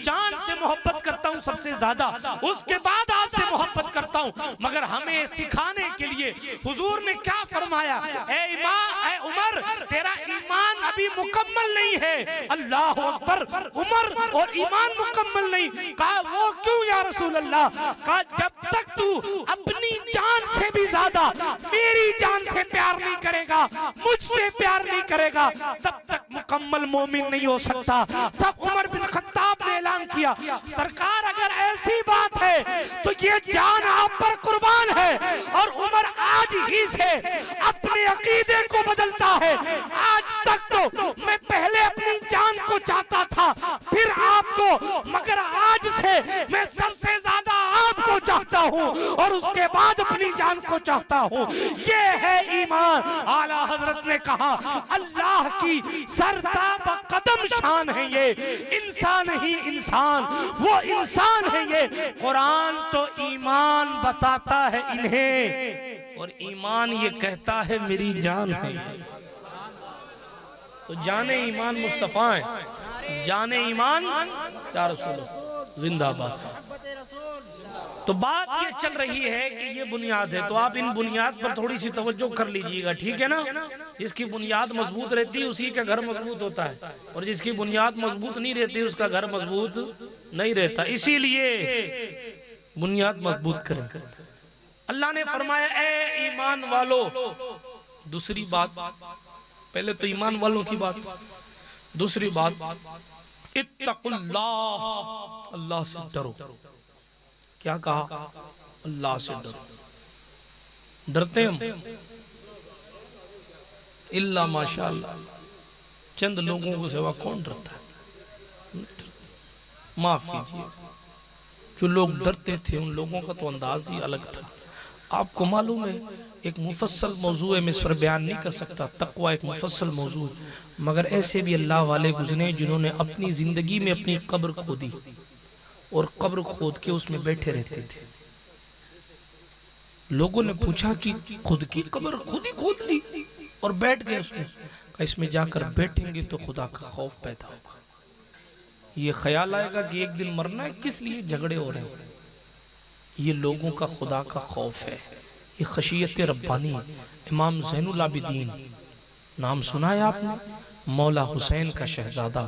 जान से मोहब्बत करता हूं सबसे ज्यादा, उसके बाद आपसे मोहब्बत करता हूं। मगर हमें सिखाने के लिए हुजूर ने क्या फरमाया, ए उमर तेरा ईमान अभी मुकम्मल नहीं है। अल्लाह अकबर, उमर और ईमान मुकम्मल नहीं। कहा वो क्यों या रसूल अल्लाह? कहा जब तक तू अपनी जान से भी ज्यादा मेरी जान से प्यार नहीं करेगा, मुझसे प्यार नहीं करेगा, तब तक मुकम्मल मोमिन नहीं हो सकता। तब उमर बिन खत्ताब ने ऐलान किया सरकार अगर ऐसी बात है तो ये जान आप पर कुर्बान है। और उमर आज ही से अपने अकीदे को बदलता है। आज तक तो मैं पहले अपनी जान को चाहता था फिर आपको, मगर आज से मैं सबसे ज्यादा आपको चाहता हूं और उसके बाद अपनी जान को चाहता हूं। ये है ईमान। आला हजरत ने कहा अल्लाह की सरताब कदम शान है ये, इंसान ही इंसान, वो इंसान है ये। कुरान तो ईमान बताता है इन्हें, और ईमान ये कहता है मेरी जान है। तो जाने ईमान मुस्तफा है, जाने ईमान या रसूल जिंदाबाद। तो बात ये चल रही है कि ये बुनियाद है, तो आप इन बुनियाद पर थोड़ी सी तवज्जो कर लीजिएगा, ठीक है ना। जिसकी बुनियाद मजबूत रहती है उसी का घर मजबूत होता है, और जिसकी बुनियाद मजबूत नहीं रहती उसका घर मजबूत नहीं रहता। इसीलिए बुनियाद मजबूत करें। अल्लाह ने फरमाया ए ईमान वालो, दूसरी बात, पहले तो ईमान वालों की बात, दूसरी बात इत्तकुल्लाह, अल्लाह से डरो। क्या कहा? अल्लाह से डरो। डरते हम इल्ला माशाअल्लाह, चंद लोगों को सिवा कौन डरता है? माफ कीजिए, जो लोग डरते थे उन लोगों का तो अंदाज ही अलग था। आपको मालूम है, एक मुफस्सल मौजू है, मैं इस पर बयान नहीं कर सकता, तकवा एक मुफस्सल मौजू, मगर ऐसे भी अल्लाह वाले गुजरे जिन्होंने अपनी जिंदगी में अपनी कब्र खोदी और कब्र खोद के उसमें बैठे रहते थे। लोगों ने पूछा कि खुद की कब्र खुद ही खोद ली और बैठ गए उसमें। इसमें जाकर बैठेंगे तो खुदा का खौफ पैदा होगा, ये ख्याल आएगा कि एक दिन मरना है, किस लिए झगड़े हो रहे हैं। ये लोगों का खुदा का खौफ है, ये खशियत रब्बानी। इमाम ज़ैनुल आबिदीन नाम सुना है आपने? मौला हुसैन का शहजादा,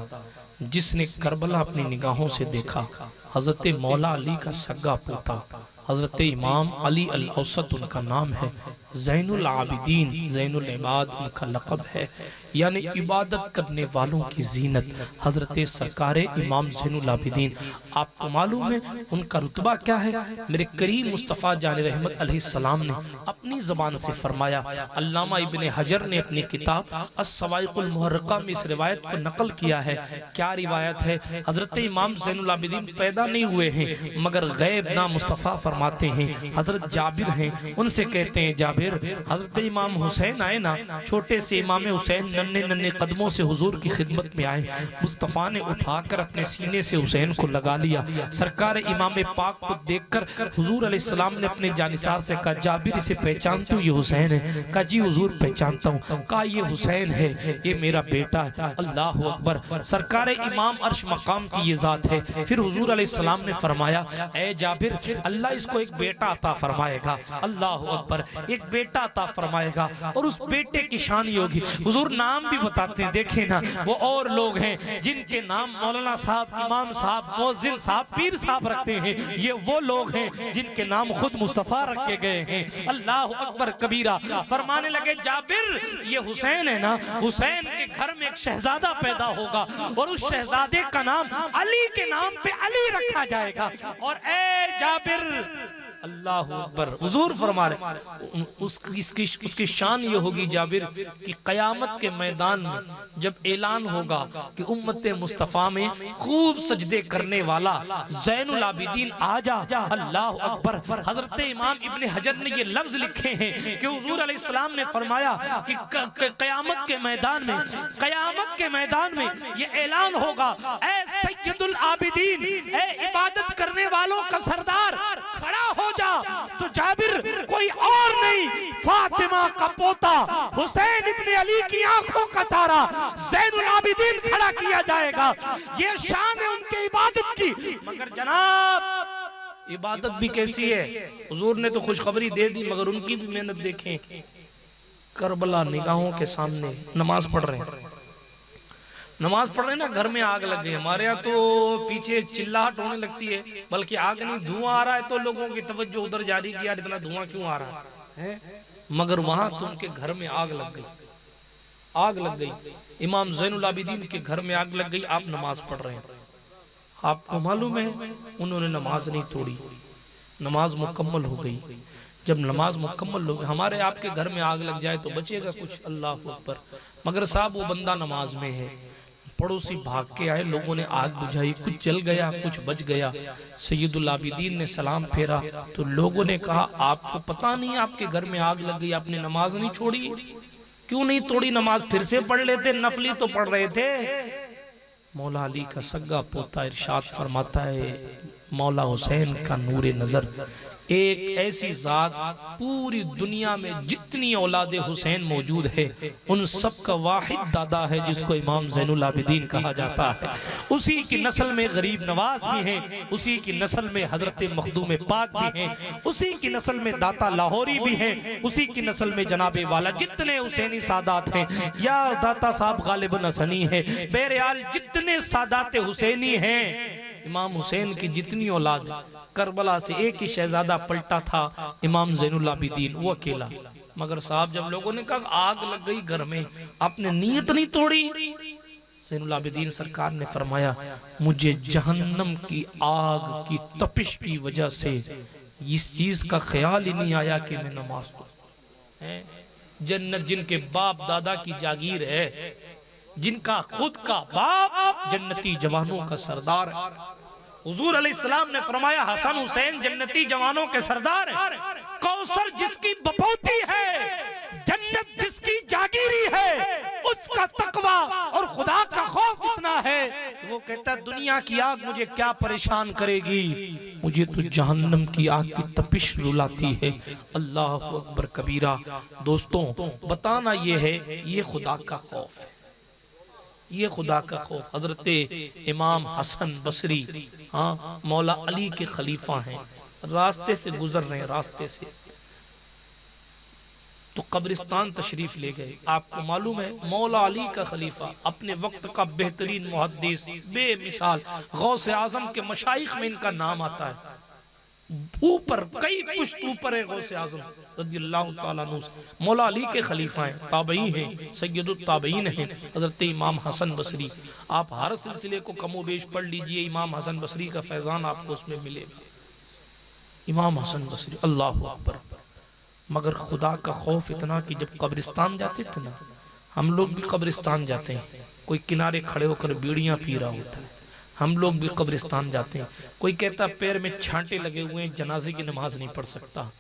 जिसने करबला अपनी निगाहों से देखा। हजरत मौला अली का सगा पोता हजरत इमाम अली अल औसत उनका नाम है। ज़ैनुल आबिदीन, ज़ैनुल इबाद उनका लक़ब है, यानी इबादत करने वालों की जीनत। हजरत सरकार इमाम ज़ैनुल आबिदीन, आपको मालूम है उनका रुतबा क्या है? मेरे करीम मुस्तफ़ा जान रहमत अलैहिस्सलाम ने अपनी ज़बान से फरमाया। अल्लामा इब्ने हजर ने अपनी किताब अस्सवाइक़ुल मुहर्रक़ा में इस रिवायत को नकल किया है। क्या रिवायत है? हजरत इमाम ज़ैनुल आबिदीन पैदा नहीं हुए हैं, मगर गैब ना मुस्तफ़ा फरमाते हैं। हजरत जाबिर हैं, उनसे कहते हैं जाबिर, हजरत इमाम हुसैन आए ना, छोटे से इमाम हुसैन नन्हे नन्हे कदमों से हुजूर की खिदमत में आए। मुस्तफ़ा ने उठाकर अपने सीने से हुसैन को लगा लिया। सरकार इमाम पाक को देखकर हुजूर अलैहिस्सलाम ने अपने जानिसार से कहा, जाबिर इसे पहचानते हो? ये हुसैन है। कहा जी हुजूर पहचानता हूँ। कहा ये हुसैन है, ये मेरा बेटा है। अल्लाह अकबर। सरकार इमाम अर्श मकाम की ये जात है। फिर हुजूर अलैहिस्सलाम ने फरमाया, ए जाबिर, अल्लाह इसको एक बेटा अता फरमाएगा। अल्लाह अकबर, एक बेटा अता फरमाएगा, और उस बेटे की शान ये होगी। हुजूर नाम भी बताते हैं, देखे ना, वो और लोग हैं जिनके नाम मौलाना साहब, इमाम साहब, मौज़िन साहब, पीर साहब रखते हैं। ये वो लोग हैं जिनके नाम खुद मुस्तफ़ा रखे गए हैं। अल्लाह अकबर कबीरा। फरमाने लगे, जाबिर ये हुसैन है ना, हुसैन के घर में एक शहजादा पैदा होगा, और उस शहजादे का नाम अली के नाम पे अली रखा जाएगा। और ए जाबिर, अल्लाह अकबर, हुजूर फरमा रहे उसकी शान ये होगी जाबिर कि क़यामत के मैदान में जब ऐलान होगा कि उम्मत मुस्तफ़ा में खूब सजदे करने वाला ज़ैनुल आबिदीन आजा। अल्लाह अकबर। हजरत इमाम इब्ने हजर ने ये लफ्ज लिखे हैं कि हुजूर अलैहिस्सलाम ने फरमाया कि क़यामत के मैदान में ये ऐलान होगा, ए सय्यदुल आबिदीन, ए इबादत करने वालों का सरदार, खड़ा हो जा। तो जाबिर कोई और नहीं, फातिमा का पोता हुसैन इब्ने अली की आंखों का तारा ज़ैनुल आबिदीन खड़ा किया जाएगा। ये शान है उनके इबादत की। मगर जनाब इबादत भी कैसी है? हुजूर ने तो खुशखबरी दे दी, मगर उनकी भी मेहनत देखें। करबला निगाहों के सामने नमाज पढ़ रहे हैं, नमाज पढ़ रहे ना, घर में आग लग गई। हमारे यहाँ तो पीछे चिल्लाहट होने लगती है, बल्कि आग नहीं धुआं आ रहा है तो लोगों की तवज्जो उधर जा रही कि यार इतना धुआं क्यों आ रहा है, मगर वहां तो उनके घर में आग लग गई। आग लग गई, इमाम ज़ैनुल आबिदीन के घर में आग लग गई। आप नमाज पढ़ रहे हैं, आपको मालूम है उन्होंने नमाज नहीं तोड़ी, नमाज मुकम्मल हो गई। जब नमाज मुकम्मल हो गई, हमारे आपके घर में आग लग जाए तो बचेगा कुछ? अल्लाह अकबर। मगर साहब वो बंदा नमाज में है, पड़ोसी भाग के आए, लोगों ने आग बुझाई, कुछ जल गया कुछ बच गया। सैयदुल आबिदीन ने सलाम फेरा तो लोगों ने कहा, आपको पता नहीं आपके घर में आग लग गई, आपने नमाज नहीं छोड़ी? क्यों नहीं तोड़ी नमाज? फिर से पढ़ लेते, नफली तो पढ़ रहे थे। मौला अली का सगा पोता इरशाद फरमाता है, मौला हुसैन का नूरे नजर, एक ऐसी जात पूरी दुनिया में जितनी औलादे हुसैन मौजूद है उन सब का वाहिद दादा है जिसको इमाम ज़ैनुल आबिदीन कहा जाता है। उसी की नस्ल में गरीब नवाज भी हैं, उसी की नस्ल में हजरत मखदूम पाक भी हैं, उसी की नस्ल में दाता लाहौरी भी हैं, उसी की नस्ल में जनाबे वाला जितने हुसैनी सादात हैं या दाता साहब गालिबन हसनी है, बहरहाल जितने सादात हुसैनी हैं, इमाम हुसैन की जितनी औलाद, करबला से एक ही शहजादा पलटा था इमाम ज़ैनुल आबिदीन, वो अकेला। मगर साहब जब लोगों ने कहा आग लग गई घर में, आपने नीयत नहीं तोड़ी। ज़ैनुल आबिदीन सरकार ने फरमाया मुझे जहन्नम की आग की तपिश की वजह से इस चीज का ख्याल ही नहीं आया कि मैं नमाज पढ़ूं। जन्नत जिनके बाप दादा की जागीर है, जिनका खुद का बाप जन्नती जवानों का सरदार है। हुजूर अलैहिस्सलाम ने फरमाया हसन हुसैन जन्नती जवानों के सरदार हैं। कौसर जिसकी बपौती है, जन्नत जिसकी जागीरी है, उसका तकवा और खुदा का खौफ इतना है कि वो कहता है दुनिया की आग मुझे क्या परेशान करेगी, मुझे तो जहन्नम की आग की तपिश रुलाती है। अल्लाह अकबर कबीरा। दोस्तों बताना ये है, ये खुदा का खौफ है, ये खुदा का खौफ। हजरत इमाम हसन बसरी, हाँ, मौला अली के खलीफा हैं, रास्ते से गुजर रहे हैं, रास्ते से तो कब्रिस्तान तशरीफ ले गए। आपको मालूम है मौला अली का खलीफा, अपने वक्त का बेहतरीन मुहद्दिस, बेमिसाल गौसे आजम के मशाइख में इनका नाम आता है, ऊपर कई पुश्त ऊपर है गौसे आजम रज़ियल्लाहु ताला अन्हु। मौला अली के खलीफा हैं, ताबई हैं, सैयदुत ताबईन हैं, हजरत इमाम हसन बसरी। आप हर सिलसिले को कमोबेश पढ़ लीजिए, इमाम हसन बसरी का फैजान आपको उसमें मिलेगा। इमाम हसन बसरी, अल्लाह अकबर। मगर खुदा का खौफ इतना कि जब कब्रिस्तान जाते थे ना, हम लोग भी कब्रिस्तान जाते हैं, कोई किनारे खड़े होकर बीड़ियां पी रहा होता है, हम लोग भी कब्रिस्तान जाते हैं। कोई कहता पैर में छांटे लगे हुए हैं, जनाजे की नमाज नहीं पढ़ सकता,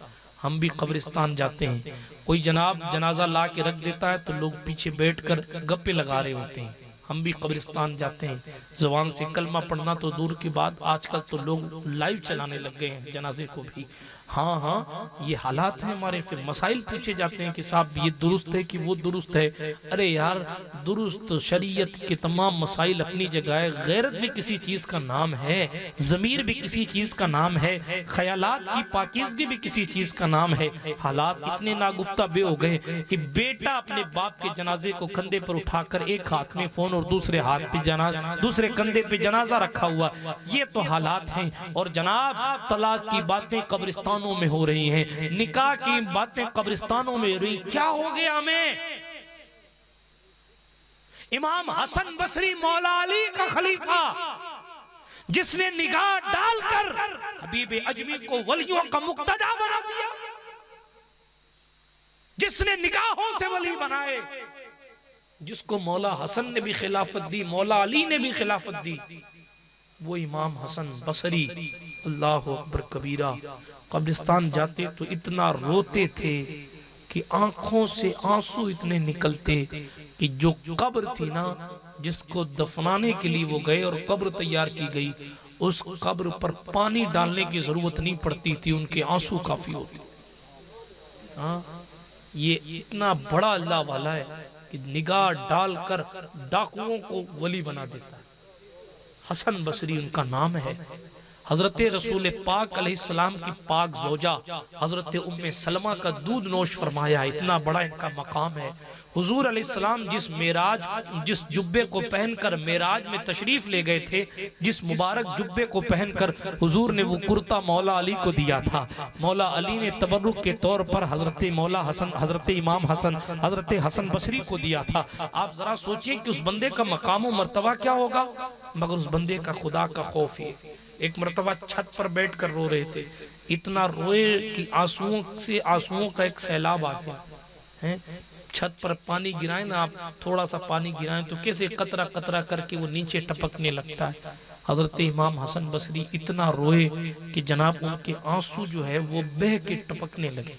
हम भी कब्रिस्तान जाते हैं। कोई जनाब जनाजा ला के रख देता है तो लोग पीछे बैठकर गप्पे लगा रहे होते हैं, हम भी कब्रिस्तान जाते हैं। ज़ुबान से कलमा पढ़ना तो दूर की बात, आजकल तो लोग लाइव चलाने लग गए हैं जनाजे को भी। हाँ हाँ, ये हालात हैं हमारे। फिर मसाइल पूछे जाते हैं कि साहब ये दुरुस्त है कि वो दुरुस्त है। अरे यार, दुरुस्त शरीयत के तमाम मसाइल अपनी जगह है, गैरत भी किसी चीज का नाम है, ज़मीर भी किसी चीज का नाम है, ख्यालात की पाकीज़गी भी किसी चीज का नाम है। हालात इतने नागुफ्ता बे हो गए कि बेटा अपने बाप के जनाजे को कंधे पर उठाकर एक हाथ में फोन और दूसरे हाथ पे दूसरे कंधे पे जनाजा रखा हुआ, ये तो हालात हैं। और जनाब तलाक की बातें कब्रिस्तान में हो रही हैं, निकाह की बातें कब्रिस्तानों में हो रही। क्या हो गया हमें? इमाम हसन बसरी मौला अली का खलीफा, जिसने निगाह डालकर हबीब अजमी को वलियों का मुक्तदा बना दिया, जिसने निगाहों से वली बनाए, जिसको मौला हसन ने भी खिलाफत दी, मौला अली ने भी खिलाफत दी, वो इमाम हसन बसरी, अल्लाह अकबर कबीरा। कब्रिस्तान जाते तो इतना रोते थे कि आंखों से आंसू इतने निकलते कि जो कब्र थी ना, जिसको दफनाने के लिए वो गए और कब्र तैयार की गई, उस कब्र पर पानी डालने की जरूरत नहीं पड़ती थी, उनके आंसू काफी होते। हाँ, ये इतना बड़ा अल्लाह वाला है कि निगाह डालकर डाकुओं को वली बना देता है। हसन बसरी उनका नाम है। हजरत रसूल पाक अलैहिस्सलाम की पाक जोजा हजरत उम्मे सलमा का दूध नोश फरमाया, इतना बड़ा इनका मकाम है। हुजूर अलैहिस्सलाम जिस जुब्बे को पहनकर मेराज में तशरीफ ले गए थे, जिस मुबारक जुब्बे को पहनकर हुजूर ने वो कुर्ता मौला अली को दिया था, मौला अली ने तबर्रुक के तौर पर हजरत इमाम हसन हजरत हसन बसरी को दिया था। आप जरा सोचिए कि उस बंदे का मकाम मर्तबा क्या होगा, मगर उस बंदे का खुदा का खौफ है। एक मर्तबा छत पर बैठकर रो रहे थे, इतना रोए कि आंसुओं का एक सैलाब आ गया है। छत पर पानी गिराए ना आप, थोड़ा सा पानी गिराए तो कैसे कतरा कतरा करके वो नीचे टपकने लगता है। हजरत इमाम हसन बसरी इतना रोए कि जनाब उनके आंसू जो है वो बह के टपकने लगे।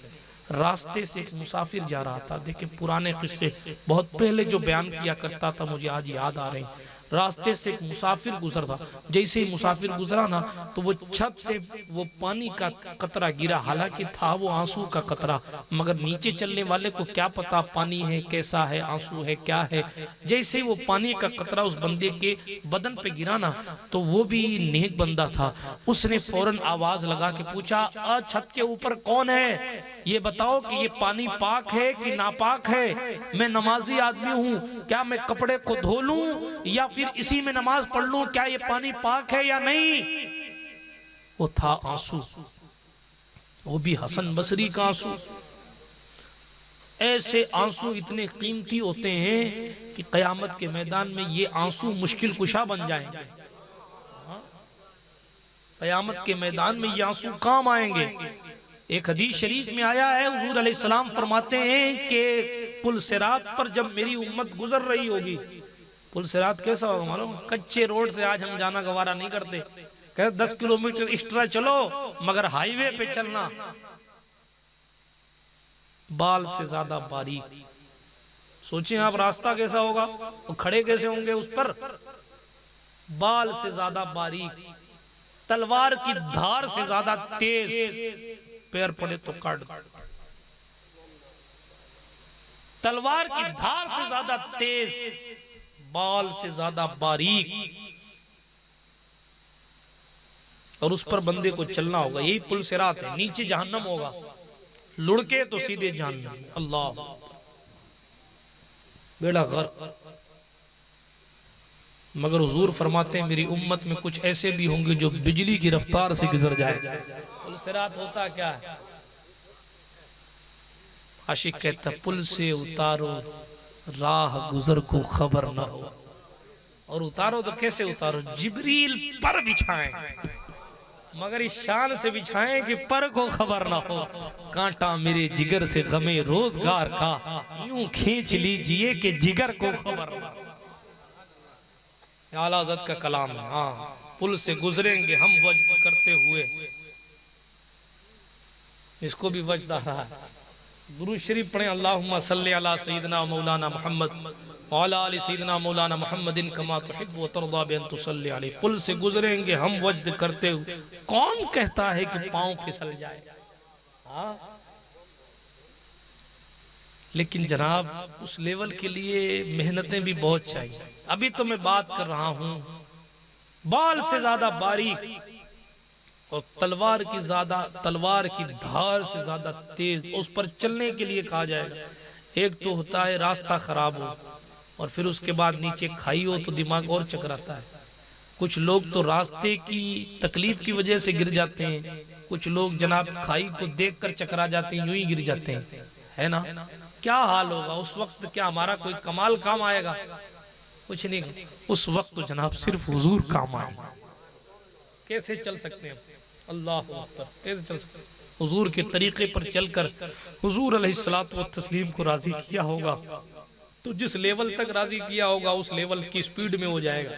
रास्ते से एक मुसाफिर जा रहा था, देखिए पुराने किस्से बहुत पहले जो बयान किया करता था मुझे आज याद आ रहे हैं। रास्ते से एक मुसाफिर गुजर था। जैसे ही मुसाफिर गुजरा ना तो वो छत से वो पानी का कतरा गिरा। हालांकि था वो आंसू का कतरा, मगर नीचे चलने वाले को क्या पता पानी है, कैसा है, आंसू है, क्या है। जैसे ही वो पानी का कतरा उस बंदे के बदन पे गिरा ना तो वो भी नेक बंदा था। उसने फौरन आवाज लगा के पूछा, छत के ऊपर कौन है, ये बताओ कि ये पानी पाक है कि नापाक है। मैं नमाजी आदमी हूँ, क्या मैं कपड़े को धो लूं या फिर इसी में नमाज पढ़ लूं, क्या ये पानी पाक है या नहीं। वो था आंसू, वो भी हसन बसरी का आंसू। ऐसे आंसू इतने कीमती होते हैं कि कयामत के मैदान में ये आंसू मुश्किल कुशा बन जाएंगे। कयामत के मैदान में ये आंसू काम आएंगे। एक हदीस शरीफ में आया है, हुजूर अलैहिस्सलाम फरमाते हैं कि पुल सिरात पर जब मेरी उम्मत गुजर रही होगी, पुल सिरात कैसा होगा मालूम, कच्चे रोड से आज हम जाना गवारा नहीं करते, कहते 10 किलोमीटर एक्स्ट्रा चलो मगर हाईवे पे चलना। बाल से ज्यादा बारीक, सोचिए आप रास्ता कैसा होगा, वो खड़े कैसे होंगे उस पर। बाल से ज्यादा बारीक, तलवार की धार से ज्यादा तेज, पैर पड़े तो काट। तलवार की धार से ज्यादा तेज, बाल से ज्यादा बारीक, और उस पर बंदे को चलना होगा। यही पुल सिरात है। नीचे जहन्नम होगा, लुढ़के तो सीधे जहन्नम। अल्लाह, बेड़ा गर्क। मगर हुजूर फरमाते हैं मेरी उम्मत में कुछ ऐसे भी होंगे जो बिजली की रफ्तार से गुजर जाए। पुल सिरात होता क्या है? आशिक कहता पुल से उतारो राह गुजर को खबर न हो। और उतारो तो कैसे उतारो? जिब्रील पर बिछाएं, मगर इस शान से बिछाएं कि पर को खबर ना हो। कांटा मेरे जिगर से गमे रोजगार का, यूं खींच लीजिए कि जिगर को खबर ना हो। आला हज़रत का कलाम है। हाँ, पुल से गुजरेंगे हम वज्द करते हुए, इसको भी वज्द आ रहा है। दुरूद शरीफ पढ़ें, अल्लाहुम्मा सल्ली अला सय्यिदना मौलाना मोहम्मद वाला आलि सय्यिदना मौलाना मोहम्मदिन कमा तुहिब्बु व तर्दा बिअन तुसल्ली अलैहि। पुल से गुजरेंगे हम वज्द करते हुए, कौन कहता है कि पांव फिसल जाए? हाँ, लेकिन जनाब उस लेवल के लिए मेहनतें भी बहुत चाहिए। अभी तो मैं बात कर रहा हूं बाल से ज्यादा बारीक और तलवार की धार से ज्यादा तेज, उस पर चलने के लिए कहा जाएगा। एक तो होता है रास्ता खराब हो और फिर उसके बाद नीचे खाई हो तो दिमाग और चकराता है। कुछ लोग तो रास्ते की तकलीफ की वजह से गिर जाते हैं, कुछ लोग जनाब खाई को देखकर चकरा जाते हैं, यूं ही गिर जाते हैं, है ना। क्या हाल होगा उस वक्त? क्या हमारा कोई कमाल काम आएगा? कुछ नहीं। उस वक्त तो जनाब सिर्फ हुजूर काम आएगा। कैसे चल सकते हैं? अल्लाह अकबर, कैसे चल सकते हैं? हुजूर के तरीके पर चलकर हुजूर अलैहिस्सलातु व तस्लीम को राजी किया होगा तो जिस लेवल तक राजी किया होगा उस लेवल की स्पीड में हो जाएगा।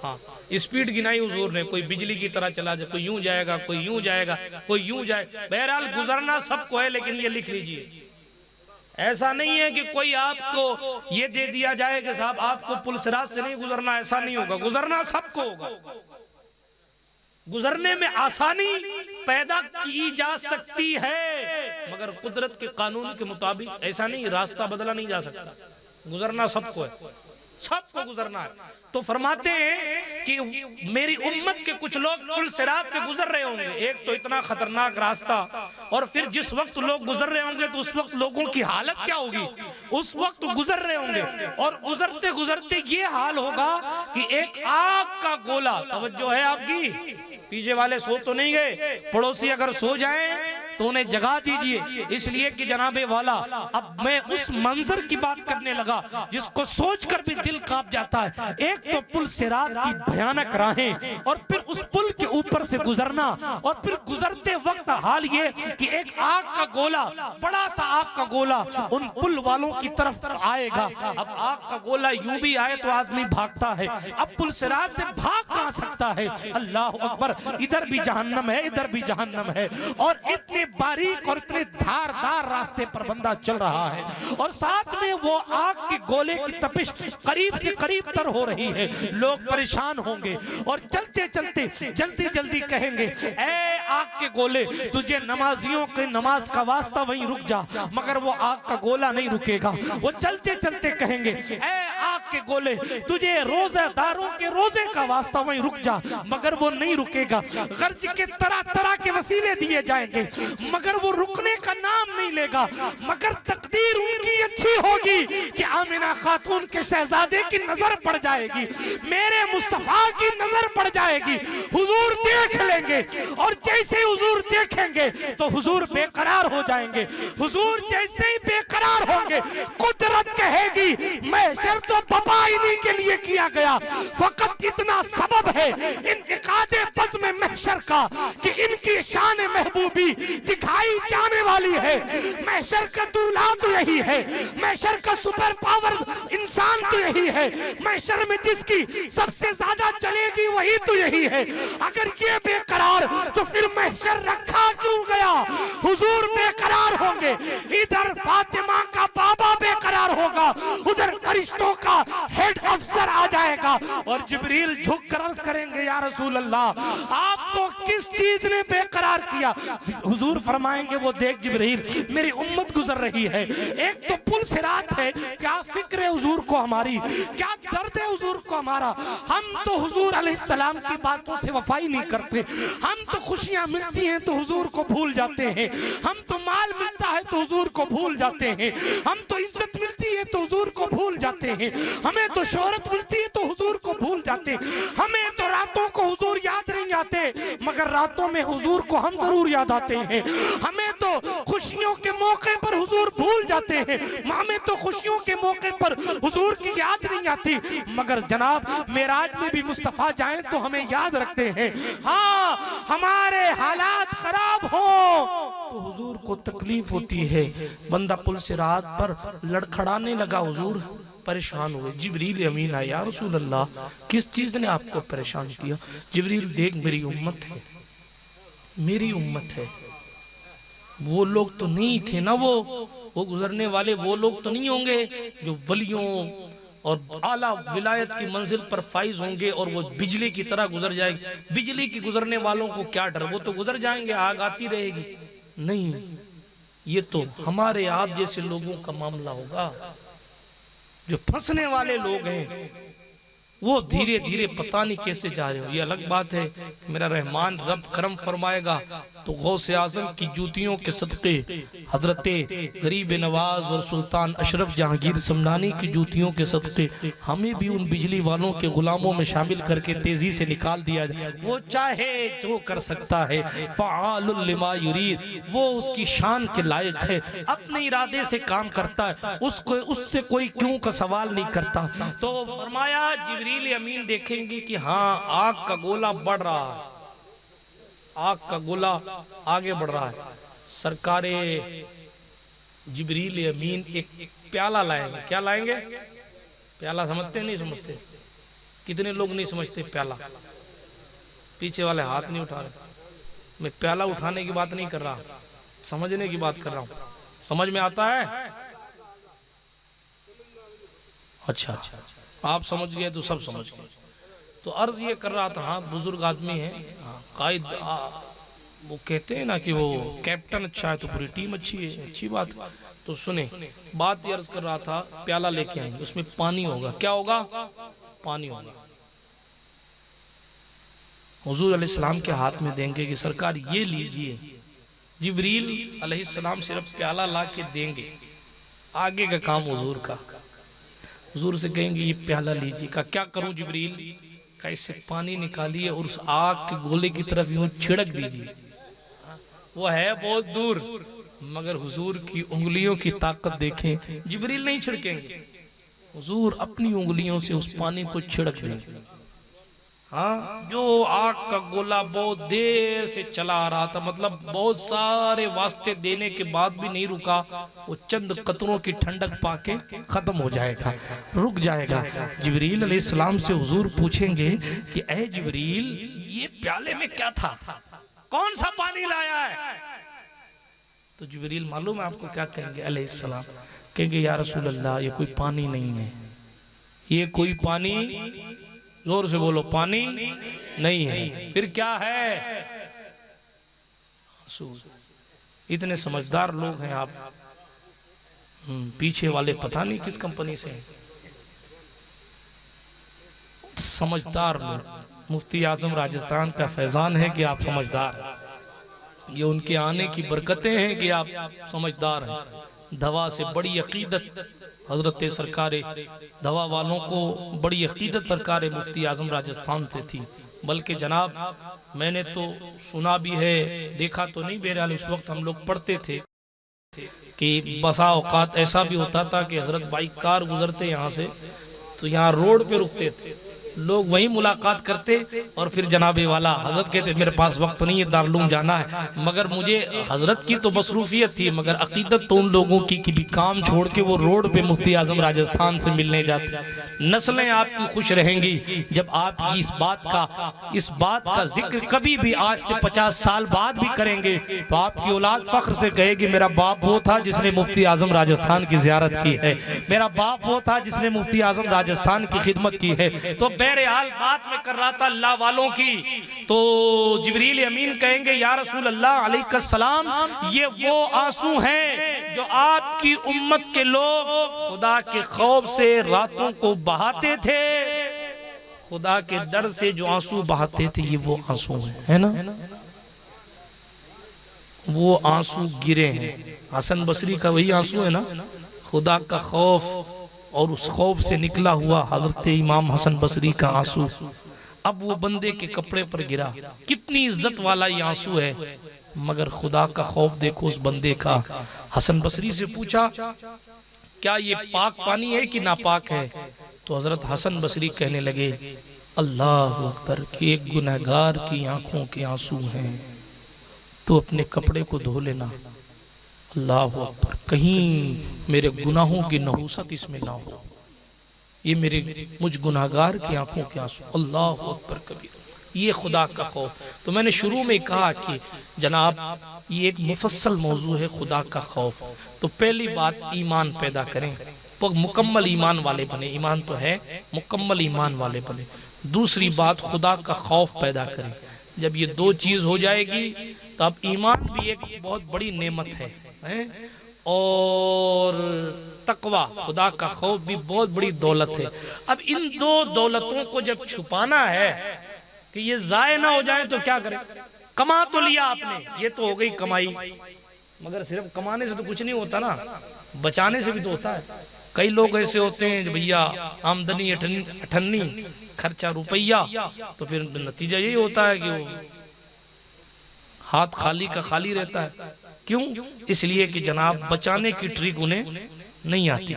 हाँ, स्पीड गिनाई हुजूर ने, कोई बिजली की तरह चला जाए, कोई यूं जाएगा, कोई यूं जाएगा, कोई यूं जाए। बहरहाल गुजरना सबको है, लेकिन ये लिख लीजिए, ऐसा नहीं है कि कोई आपको ये दे दिया जाए कि साहब आपको पुल सिरात से नहीं गुजरना, ऐसा नहीं होगा। गुजरना सबको होगा। गुजरने में आसानी पैदा की जा सकती है, मगर कुदरत के कानून के मुताबिक ऐसा नहीं, रास्ता बदला नहीं जा सकता। गुजरना सबको है, सबको गुजरना है। तो फरमाते हैं कि मेरी उम्मत के कुछ लोग पुल सिरात से गुजर रहे होंगे। एक तो इतना खतरनाक रास्ता, और फिर जिस वक्त लोग गुजर रहे होंगे तो उस वक्त लोगों की हालत क्या होगी? उस वक्त गुजर रहे होंगे और गुजरते गुजरते ये हाल होगा कि एक आग का गोला, तवज्जो है आपकी, पीछे वाले सो तो नहीं गए, पड़ोसी अगर सो जाएं तो उन्हें जगा दीजिए, इसलिए कि जनाबे वाला अब मैं उस मंजर की बात करने लगा जिसको सोचकर भी दिल कांप जाता है। एक तो पुल सिरात की भयानक राहें, और फिर उस पुल के ऊपर से गुजरना, और फिर गुजरते वक्त हाल ये कि एक आग का गोला, बड़ा सा आग का गोला उन पुल वालों की तरफ आएगा। अब आग का गोला यूं भी आए तो आदमी भागता है, अब पुल सिरात से भाग कहां सकता है? अल्लाह अकबर, इधर भी जहन्नम है, इधर भी जहन्नम है, और इतने बारीक और इतने धारदार रास्ते पर बंदा चल रहा है और साथ में वो आग के गोले की तपिश करीब से करीब तर हो रही है, लोग परेशान होंगे और चलते चलते जल्दी जल्दी कहेंगे, ए आग के गोले, तुझे नमाजियों के नमाज का वास्ता वहीं रुक जा, मगर वो आग का गोला नहीं रुकेगा। वो चलते चलते कहेंगे, ए आग के गोले, तुझे रोजेदारों के रोजे का वास्ता वहीं रुक जा, मगर वो नहीं रुकेगा। गर्ज के तरह तरह के वसीले दिए जाएंगे, मगर वो रुकने का नाम नहीं लेगा। मगर तकदीर उनकी अच्छी होगी कि आमिना खातून के शहजादे की नजर पड़ जाएगी, मेरे मुस्तफा की नजर पड़ जाएगी, हुजूर देख लेंगे और जैसे हुजूर देखेंगे तो हुजूर बेकरार हो जाएंगे। हुजूर जैसे ही बेकरार होंगे, कुदरत कहेगी महशर तो बपा इन्हीं के लिए किया गया, फकत इतना सबब है इन इकादे बज़ में महशर का कि इनकी शान महबूबी दिखाई जाने वाली है। महशर का दूल्हा तो यही है, महशर का सुपर पावर इंसान तो यही है, महशर में जिसकी सबसे ज्यादा चलेगी वही तो यही है। अगर ये बेकरार तो फिर महशर रखा क्यों गया? हुजूर बेकरार होंगे, इधर फातिमा का बाबा बेकरार होगा, उधर फरिश्तों का हेड अफसर आ जाएगा और जिब्रील झुक कर अर्ज करेंगे, या रसूल अल्लाह, आपको किस चीज ने बेकरार किया? हुजूर फरमाएंगे, वो देख जिब्रील, मेरी उम्मत गुजर रही है, एक तो पुल सिरात है, क्या फिक्र है हुजूर को हमारी, क्या दर्द है हुजूर को हमारा। हम तो हुजूर अलैहिस्सलाम की बातों से वफाई नहीं करते, हम तो खुशियां मिलती हैं तो हुजूर को भूल जाते हैं, हम तो माल मिलता है तो हुजूर को भूल जाते हैं, हम तो इज्जत मिलती है तो हुजूर को भूल जाते हैं, हमें तो शोहरत मिलती है तो हुजूर को भूल जाते हैं, हमें तो रातों को हुजूर याद नहीं आते, मगर रातों में हुजूर को हम जरूर याद आते हैं, हमें तो खुशियों के मौके पर हुजूर भूल जाते हैं, हमें तो खुशियों के मौके पर हुजूर की याद नहीं आती, मगर जनाब मेराज में भी मुस्तफा जाएं तो हमें याद रखते हैं। हाँ, हमारे हालात खराब हो तो हुजूर को तकलीफ होती है। बंदा पुल से रात पर लड़खड़ाने लगा, हुजूर परेशान हुए, जिब्रील अमीन आया, या रसूल अल्लाह, किस चीज ने आपको परेशान किया? जिब्रील, देख मेरी उम्मत है, मेरी उम्मत है, वो लोग तो नहीं थे ना, वो गुजरने वाले वो लोग तो नहीं होंगे जो वलियों और आला विलायत की मंजिल पर फाइज होंगे और वो बिजली की तरह गुजर जाएंगे। बिजली की गुजरने वालों को क्या डर, वो तो गुजर जाएंगे, आग आती रहेगी। नहीं, ये तो हमारे आप जैसे लोगों का मामला होगा। जो फंसने वाले लोग हैं वो धीरे धीरे पता नहीं कैसे जा रहे हो, ये अलग बात है। मेरा रहमान रब करम फरमाएगा तो गौसे आजम की जूतियों के सदके, हजरते गरीब नवाज और सुल्तान अशरफ जहांगीर समदानी की जूतियों के सदके हमें भी उन बिजली वालों के गुलामों में शामिल करके तेजी से निकाल दिया जाए। वो चाहे जो कर सकता है, फ़आलुल लिमा युरीद, वो उसकी शान के लायक है, अपने इरादे से काम करता है, उसको उससे कोई क्यों का सवाल नहीं करता। तो फरमाया जिब्रील अमीन देखेंगे कि हाँ आग का गोला बढ़ रहा है, आग का गोला आगे बढ़ रहा है। सरकारे जिब्रील अमीन एक प्याला लाएंगे। क्या लाएंगे? प्याला समझते नहीं समझते? कितने लोग नहीं समझते प्याला? पीछे वाले हाथ नहीं उठा रहे। मैं प्याला उठाने की बात नहीं कर रहा, समझने की बात कर रहा हूं। समझ में आता है? अच्छा अच्छा, आप समझ गए तो सब समझ गए। तो अर्ज ये कर रहा था, हाँ बुजुर्ग आदमी है, हाँ कायद, वो कहते हैं ना कि वो कैप्टन अच्छा है तो पूरी टीम अच्छी है, अच्छी बात। तो सुने, बात ये अर्ज कर रहा था, प्याला लेके आएंगे, उसमें पानी होगा। क्या होगा? पानी होगा। हुजूर अलैहिस्सलाम के हाथ में देंगे कि सरकार ये लीजिए। जिब्रील अलैहिस्सलाम सिर्फ प्याला ला के देंगे, आगे का काम हुजूर का। हुजूर से कहेंगे ये प्याला लीजिए। का क्या करूं जिब्रील? का इससे पानी निकालिए और उस आग के गोले की तरफ यूं छिड़क दीजिए। वो है बहुत दूर, मगर हुजूर की उंगलियों की ताकत देखें। जिब्रील नहीं छिड़केंगे, हुजूर अपनी उंगलियों से उस पानी को छिड़क देंगे। हाँ, जो आग का गोला बहुत देर से चला आ रहा था, मतलब बहुत सारे वास्ते देने के बाद भी नहीं रुका, वो चंद कतरों की ठंडक पाके खत्म हो जाएगा, रुक जाएगा। जिब्रील अलैहिस्सलाम से हुजूर पूछेंगे कि ऐ जिब्रील, ये प्याले में क्या था? कौन सा पानी लाया है? तो जिब्रील मालूम है आपको क्या कहेंगे अलैहिस्सलाम, कहेंगे या रसूल अल्लाह ये कोई पानी नहीं है, ये कोई पानी, जोर से बोलो, पानी नहीं है, फिर क्या है? आंसू। इतने समझदार लोग हैं आप, पीछे वाले पता नहीं किस कंपनी से हैं, समझदार लोग। मुफ्ती आजम राजस्थान का फैजान है कि आप समझदार, ये उनके आने की बरकतें हैं कि आप समझदार हैं। दवा से बड़ी अकीदत हजरत सरकार दवा वालों को बड़ी अकीदत सरकार मुफ्ती आजम राजस्थान से थी। बल्कि जनाब मैंने तो सुना भी है, देखा तो नहीं, बहरहाल उस वक्त हम लोग पढ़ते थे कि बसा औकात ऐसा भी होता था कि हजरत बाइक कार गुजरते यहाँ से तो यहाँ रोड पे रुकते थे, लोग वहीं मुलाकात करते और फिर जनाबे वाला हजरत कहते मेरे पास वक्त नहीं है, दारुलूम जाना है। मगर मुझे हजरत की तो मसरूफियत थी, मगर अकीदत तो उन लोगों की कि भी काम छोड़ के वो रोड पे मुफ्ती आजम राजस्थान से मिलने जाते। नस्लें आपकी खुश रहेंगी जब आप इस बात का जिक्र कभी भी आज से 50 साल बाद भी करेंगे तो आपकी औलाद फख्र से कहेगी मेरा बाप वो था जिसने मुफ्ती आजम राजस्थान की जियारत की है, मेरा बाप वो था जिसने मुफ्ती आजम राजस्थान की खिदमत की है। तो बहरहाल बात में कर रहा था अल्लाह वालों की, तो जिब्रील अमीन कहेंगे या रसूल अल्लाह अलैहिस्सलाम ये वो आंसू हैं जो आपकी उम्मत के लोग खुदा के खौफ से रातों को बहाते थे, खुदा के डर से जो आंसू बहाते थे ये वो आंसू हैं, है ना? वो आंसू गिरे हैं। हसन बसरी का वही आंसू है ना, खुदा का खौफ और उस खौफ से निकला हुआ हजरत इमाम हसन बसरी का आंसू अब वो बंदे के कपड़े पर गिरा। कितनी इज्जत वाला ये आंसू है, मगर खुदा का खौफ देखो उस बंदे का। हसन बसरी से पूछा क्या ये पाक पानी है कि नापाक है? तो हजरत हसन बसरी कहने लगे अल्लाह अकबर कि एक गुनहगार की आंखों के आंसू हैं तो अपने कपड़े को धो लेना। अल्लाह अकबर, कहीं मेरे गुनाहों की नहूसत इसमें ना हो, ये मेरे मुझ गुनाहगार की आंखों के आंसू। अल्लाह अकबर कबीर, ये खुदा का खौफ। तो मैंने शुरू में कहा कि जनाब ये एक मुफस्सल मौजू है खुदा का खौफ। तो पहली बात ईमान पैदा करें, वो मुकम्मल ईमान वाले बने, ईमान तो है मुकम्मल ईमान वाले बने। दूसरी बात खुदा का खौफ पैदा करें। जब ये दो चीज हो जाएगी तो अब ईमान भी एक बहुत बड़ी नेमत है और तकवा खुदा का खौफ भी बहुत बड़ी दौलत है। अब इन दो दौलतों को जब छुपाना है कि ये जाय ना हो जाए तो क्या करें? कमा तो लिया आपने, ये तो हो गई कमाई, मगर सिर्फ कमाने से तो कुछ नहीं होता ना, बचाने से भी तो होता है। कई लोग ऐसे होते हैं भैया आमदनी अठन्नी खर्चा रुपया, तो फिर नतीजा यही होता है कि वो हाथ खाली का खाली रहता है। क्यों? इसलिए कि जनाब बचाने की ट्रिक उन्हें नहीं आती।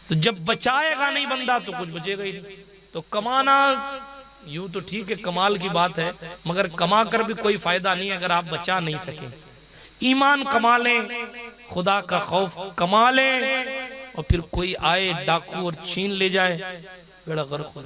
तो जब बचाएगा नहीं बंदा तो कुछ बचेगा ही नहीं। तो कमाना यूं तो ठीक है, कमाल की बात है, मगर कमा कर भी कोई फायदा नहीं अगर आप बचा नहीं सके। ईमान कमा लें, खुदा का खौफ कमा लें, और फिर कोई आए डाकू और छीन ले जाए, बेड़ा गर्क हो।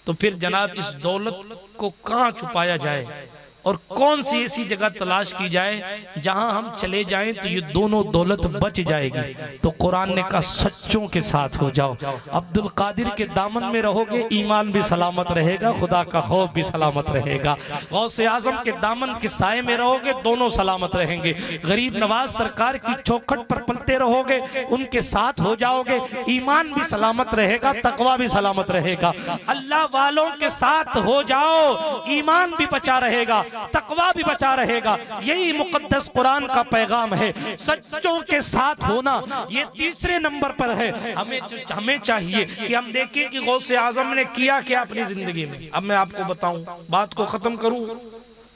तो फिर जनाब इस दौलत को कहाँ छुपाया जाए और कौन सी ऐसी जगह तलाश की जाए जहां हम चले जाएं तो ये दोनों दौलत बच जाएगी। तो कुरान ने कहा सच्चों के साथ हो जाओ, अब्दुल कादिर के दामन में रहोगे ईमान भी सलामत रहेगा, खुदा का खौफ भी सलामत रहेगा। गौसे आजम के दामन के साए में रहोगे, दोनों सलामत रहेंगे। गरीब नवाज सरकार की चौखट पर पलते रहोगे, उनके साथ हो जाओगे, ईमान भी सलामत रहेगा, तकवा भी सलामत रहेगा। अल्लाह वालों के साथ हो जाओ, ईमान भी बचा रहेगा, तकवा भी बचा रहेगा। यही मुकद्दस कुरान का पैगाम है। सच्चों के साथ होना ये तीसरे नंबर पर है। हमें चाहिए कि हम देखें कि गौसे आजम ने किया क्या अपनी जिंदगी में। अब मैं आपको बताऊं, बात को खत्म करूं।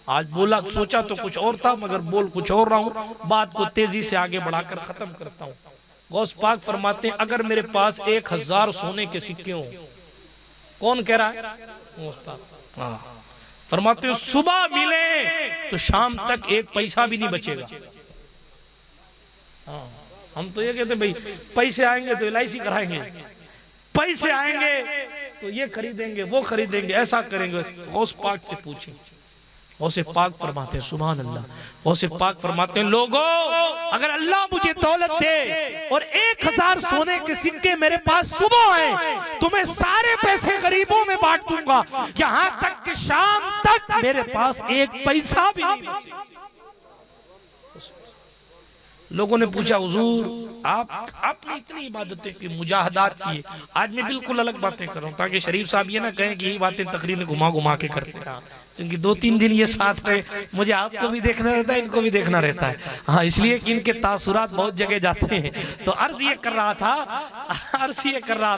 आज बोला सोचा तो कुछ और था, मगर बोल कुछ और रहा हूं। बात को तेजी से आगे बढ़ाकर खत्म करता हूं। गौस पाक फरमाते हैं अगर मेरे पास 1000 सोने के सिक्के हो, कौन कह रहा है? फरमाते हो सुबह मिले तो शाम तक 1 पैसा भी नहीं बचेगा। हम तो ये कहते भाई पैसे आएंगे तो LIC कराएंगे, पैसे आएंगे तो ये खरीदेंगे वो खरीदेंगे, ऐसा करेंगे। गौस पाक से पूछें गौसे पाक फरमाते हैं सुभान अल्लाह, गौसे पाक फरमाते हैं लोगों अगर अल्लाह मुझे दौलत दे और 1000 सोने के सिक्के मेरे पास सुबह आए तो मैं सारे पैसे गरीबों में बांट दूंगा, यहां तक कि शाम तक मेरे पास एक पैसा भी नहीं बचेगा। लोगों ने पूछा हुजूर आपने इतनी इबादतें की, मुजाहदात किए, आज मैं बिल्कुल अलग बातें कर रहा हूँ ताकि शरीफ साहब ये ना कहें कि यही बातें तकरीर में घुमा घुमा के करते हैं, क्योंकि 2-3 दिन ये साथ रहे, मुझे आपको भी देखना रहता है, इनको भी देखना रहता है, हाँ इसलिए कि इनके तासुरात बहुत जगह जाते हैं। तो अर्ज ये कर रहा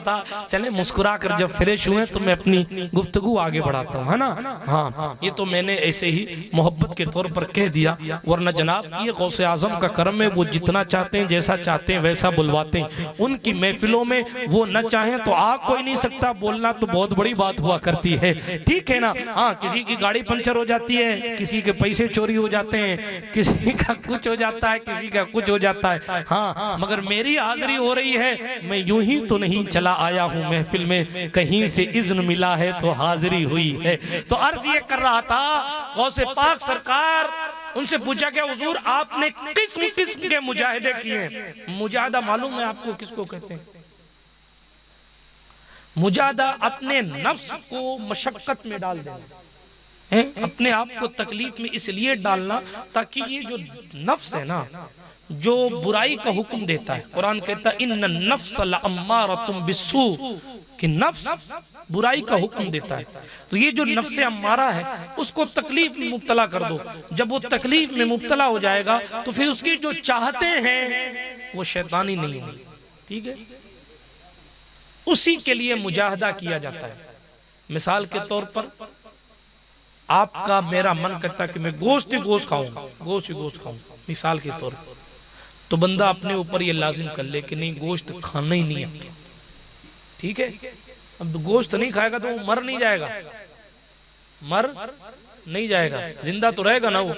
था चले मुस्कुरा कर जब फ्रेश हुए तो मैं अपनी गुफ्तगू आगे बढ़ाता हूँ, है ना। हाँ ये तो मैंने ऐसे ही मोहब्बत के तौर पर कह दिया, वरना जनाब ये गौसे आजम का करम है, वो जितना चाहते हैं जैसा चाहते हैं वैसा बुलवाते हैं। उनकी महफिलों में वो न चाहें तो आ कोई नहीं सकता, बोलना तो बहुत बड़ी बात हुआ करती है, ठीक है ना। हाँ किसी की गाड़ी पंचर हो जाती है, किसी के पैसे चोरी हो जाते हैं, किसी का कुछ हो जाता है, किसी का कुछ हो जाता है, हाँ मगर मेरी हाजिरी हो रही है, मैं यूं ही तो नहीं चला आया हूं महफिल में, कहीं से इज़्न मिला है तो हाजिरी हुई है। तो अर्ज ये कर रहा था गौसे पाक सरकार, उनसे पूछा क्या हुजूर आपने किस्म किस्म के मुजाहिदे किए। मुजाहिदा मालूम है आपको किसको कहते हैं? मुजाहिदा अपने नफ्स को मशक्कत में डाल देना है, अपने आप को तकलीफ में इसलिए डालना ताकि ये जो नफ्स है ना, जो बुराई का हुक्म देता है, कुरान कहता है इन्न नफ्स लअम्मारतुम बिस्सू, कि नफ्स बुराई का हुक्म देता है। तो ये जो नफ्स अम्मारा है उसको तकलीफ में मुब्तला कर दो, जब वो तकलीफ में मुब्तला हो जाएगा तो फिर उसकी जो चाहते हैं वो शैतानी नहीं होगी, ठीक है। उसी के लिए मुजाहिदा किया जाता है। मिसाल के तौर पर आपका मेरा मन करता है कि मैं गोश्त खाऊंगा, गोश्त खाऊंगा, मिसाल के तौर पर, तो बंदा अपने ऊपर ये लाजिम कर ले कि नहीं गोश्त खाना ही नहीं है, ठीक है। अब गोश्त नहीं खाएगा तो वो मर नहीं जाएगा, जिंदा तो रहेगा ना वो।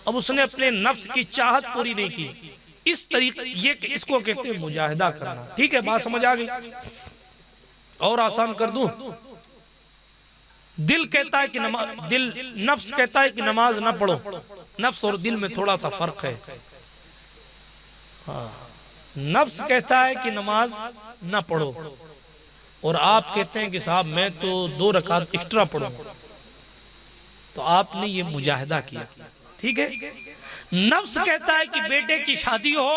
अब उसने अपने नफ्स की चाहत पूरी नहीं की, इस तरीके ये इसको कहते हैं मुजाहिदा करना, ठीक है। बात समझ आ गई? और आसान कर दूं, दिल कहता है कि नफ्स कहता है कि नमाज ना पढ़ो, नफ्स और दिल में थोड़ा सा फर्क है। हाँ, नफ्स कहता है कि नमाज ना पढ़ो और आप कहते हैं कि साहब मैं तो 2 रकात एक्स्ट्रा पढ़ूंगा, तो आपने ये मुजाहिदा किया, ठीक है। नफ्स कहता है कि बेटे की शादी हो,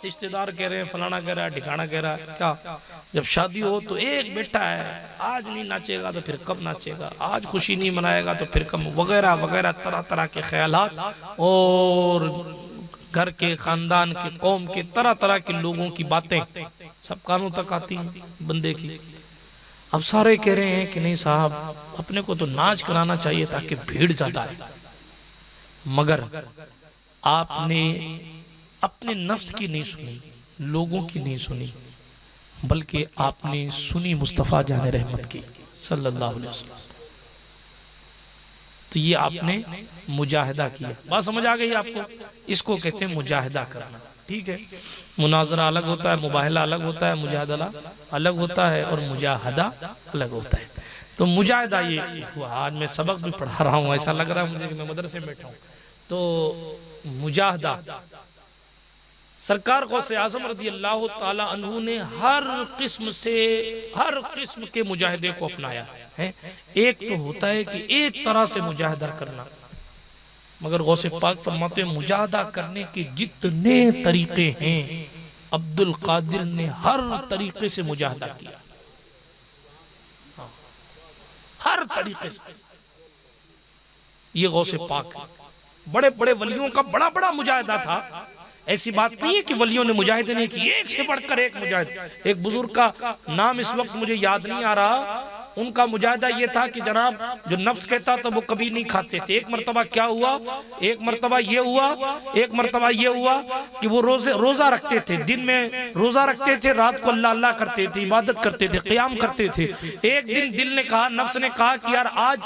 रिश्तेदार कह रहे हैं, फलाना कह रहा है, ठिकाना कह रहा है, क्या जब शादी हो तो एक बेटा है, आज नहीं नाचेगा तो फिर कब नाचेगा, आज खुशी नहीं मनाएगा तो फिर कब, वगैरह वगैरह तरह तरह के ख्यालात और घर के, खानदान के, कौम के, तरह तरह के लोगों की बातें सब कानों तक आती हैं बंदे की। अब सारे कह रहे हैं कि नहीं साहब अपने को तो नाच कराना चाहिए ताकि भीड़ ज्यादा है, मगर आपने अपने नफ्स की नहीं सुनी, लोगों की नहीं सुनी, बल्कि आपने सुनी मुस्तफा जाने रहमत की सल्लल्लाहु अलैहि वसल्लम। तो ये आपने मुजाहिदा किया। बात समझ आ गई आपको? इसको कहते हैं मुजाहिदा करना, ठीक है। मुनाजरा अलग होता है, मुबाहला अलग होता है, मुजाहिदा अलग होता है और मुजाहिदा अलग होता है। तो मुजाहिदा ये हुआ। आज मैं सबक भी पढ़ा रहा हूँ, ऐसा लग रहा है मुझे कि मैं मदरसे में बैठा हूँ। तो मुजाहिदा सरकार गौसे आज़म रज़ी अल्लाह ताला अन्हु ने हर किस्म के मुजाहिदे को अपनाया है। एक तो होता है कि एक तरह से मुजाहिदा करना, मगर गौसे पाक फरमाते हैं मुजाहिदा करने के जितने तरीके हैं अब्दुल कादिर ने हर तरीके से मुजाहिदा किया, हर तरीके से। ये गौसे पाक बड़े बड़े वलियों का बड़ा बड़ा मुजाहिदा था। ऐसी बात नहीं है कि वलियों ने मुजाहिदे नहीं की, एक से बढ़कर एक मुजाहिद। एक बुजुर्ग का नाम इस वक्त मुझे याद नहीं आ रहा, उनका मुजाहिदा ये था कि जनाब जो नफ्स कहता था वो कभी नहीं खाते थे। एक मरतबा क्या हुआ, एक मरतबा ये हुआ कि वो रोजा रखते थे, दिन में रोजा रखते थे, रात को अल्लाह अल्लाह करते थे, इबादत करते थे, क़याम करते थे। एक दिन दिल ने कहा, नफ्स ने कहा कि यार आज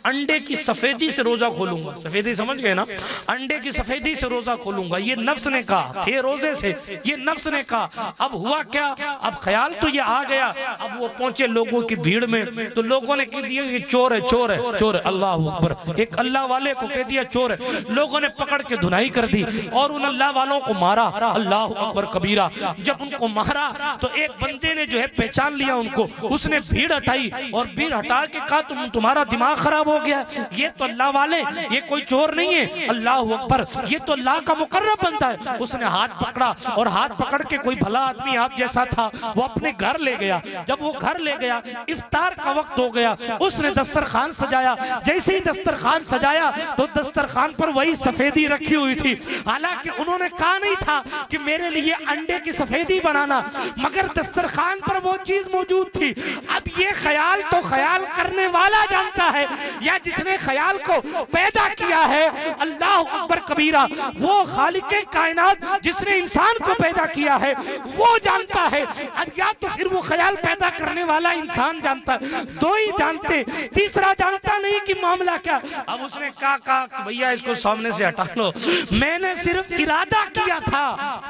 अंडे की सफेदी से रोजा खोलूंगा। सफेदी समझ गए ना, अंडे की सफेदी से रोजा खोलूंगा। ये नफ्स ने कहा, थे रोजे से, ये नफ्स ने कहा। अब हुआ क्या, अब ख्याल तो ये आ गया, अब वो पहुंचे लोगों की भीड़ में, में, तो लोगों ने कह दिया ये चोर है, चोर है, चोर है। अल्लाह अकबर। एक अल्लाह वाले को कह दिया चोर है, लोगों ने पकड़ के धुनाई कर दी और उन अल्लाह वालों को मारा। अल्लाह अकबर कबीरा। जब उनको मारा तो एक बंदे ने जो है पहचान लिया उनको, उसने भीड़ हटाई और भीड़ हटा के कहा तुम्हारा दिमाग खराब हो गया, ये तो अल्लाह वाले, ये कोई चोर नहीं है। अल्लाह अकबर, ये तो अल्लाह का मुकर्रब बनता है। उसने हाथ पकड़ा और हाथ पकड़ के, कोई भला आदमी आप जैसा था, वो अपने घर ले गया। जब वो घर ले गया, इफ्तार का वक्त हो गया, उसने दस्तरखान सजाया। जैसे ही दस्तरखान सजाया तो दस्तरखान पर वही सफेदी रखी हुई थी। हालांकि उन्होंने कहा नहीं था कि मेरे लिए अंडे की सफेदी बनाना, मगर दस्तरखान पर वो चीज मौजूद थी। अब ये ख्याल तो ख्याल करने वाला जानता है, या जिसने ख्याल को पैदा किया है, अल्लाह अकबर कबीरा, वो खालिके कायनात जिसने इंसान को पैदा किया है वो जानता है। अब या तो फिर वो ख्याल पैदा करने वाला इंसान जानता है, दो ही जानते, तीसरा जानता नहीं कि मामला क्या। अब उसने कहा कि भैया इसको सामने से हटा लो, मैंने सिर्फ इरादा किया था,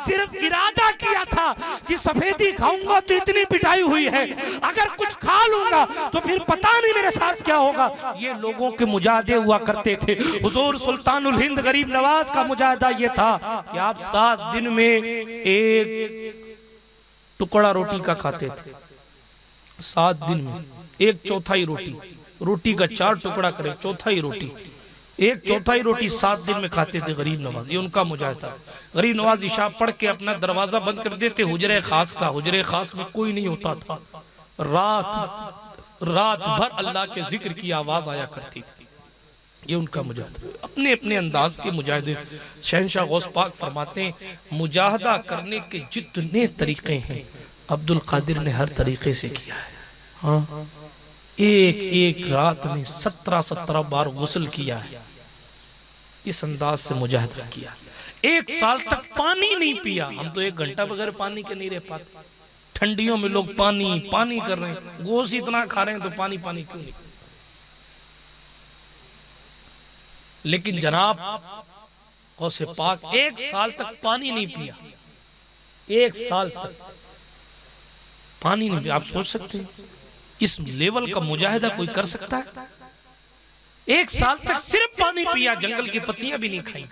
सिर्फ इरादा किया था कि सफेदी खाऊंगा तो इतनी पिटाई हुई है, अगर कुछ खा लूंगा तो फिर पता नहीं मेरे साथ क्या होगा। ये लोगों के मुजाहदे हुआ करते थे। हुजूर सुल्तानुल हिंद गरीब नवाज का मुजाहदा ये था कि आप 7 दिन में एक टुकड़ा रोटी का खाते थे। 7 दिन में 1/4 रोटी, रोटी का 4 टुकड़ा करे, 1/4 रोटी, 1/4 रोटी 7 दिन में खाते थे गरीब नवाज। ये उनका मुजाहदा। गरीब नवाज इशा पढ़ के अपना दरवाजा बंद कर देते हुजरे खास का। हुजरे खास में कोई नहीं होता था। रात भर अल्लाह के जिक्र की आवाज आया करती थी। ये उनका मुजाहिदा, अपने अपने अंदाज के मुजाहिदे। शहंशाह गौस पाक फरमाते हैं, मुजाहदा करने के जितने तरीके हैं अब्दुल कादिर ने हर तरीके से किया है। हाँ, एक रात में 17 बार गुस्ल किया है, इस अंदाज से मुजाहिदा किया। 1 साल तक पानी नहीं पिया। हम तो 1 घंटा बगैर पानी के नहीं रह पाते। ठंडियों में लोग पानी कर रहे हैं, गोश्त इतना खा रहे हैं तो पानी क्यों नहीं। लेकिन जनाब गौसे पाक 1 साल तक पानी नहीं पिया। 1 साल तक पानी नहीं पिया। आप सोच सकते हैं इस लेवल का मुजाहिदा कोई कर सकता है? 1 साल तक सिर्फ पानी पिया, जंगल की पत्तियां भी नहीं खाई।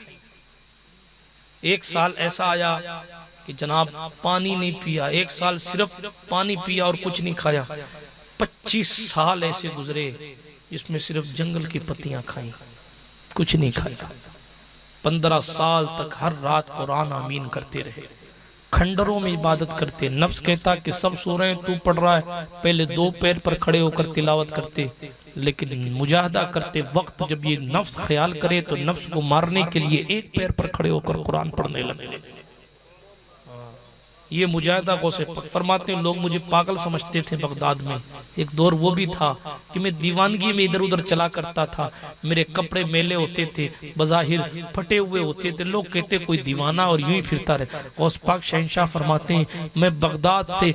1 साल ऐसा आया कि जनाब पानी नहीं पिया, 1 साल सिर्फ पानी पिया और कुछ नहीं खाया। 25 साल ऐसे गुजरे जिसमें सिर्फ जंगल की पत्तियां खाई, कुछ नहीं खाया। 15 साल तक हर रात कुरान आमीन करते रहे, खंडरों में इबादत करते। नफ्स कहता कि सब सो रहे हैं, तू पढ़ रहा है। पहले 2 पैर पर खड़े होकर तिलावत करते, लेकिन मुजाहदा करते वक्त जब ये नफ्स ख्याल करे तो नफ्स को मारने के लिए 1 पैर पर खड़े होकर कुरान पढ़ने लगे। ये मुजाहिदा गौसे फरमाते हैं, लोग मुझे पागल समझते थे बगदाद में। एक दौर वो भी था कि मैं दीवानगी में इधर उधर चला करता था, मेरे कपड़े मैले होते थे, बज़ाहिर फटे हुए होते थे, लोग कहते कोई दीवाना और यूं ही फिरता रहे। गौस पाक शहंशाह फरमाते हैं, मैं बगदाद से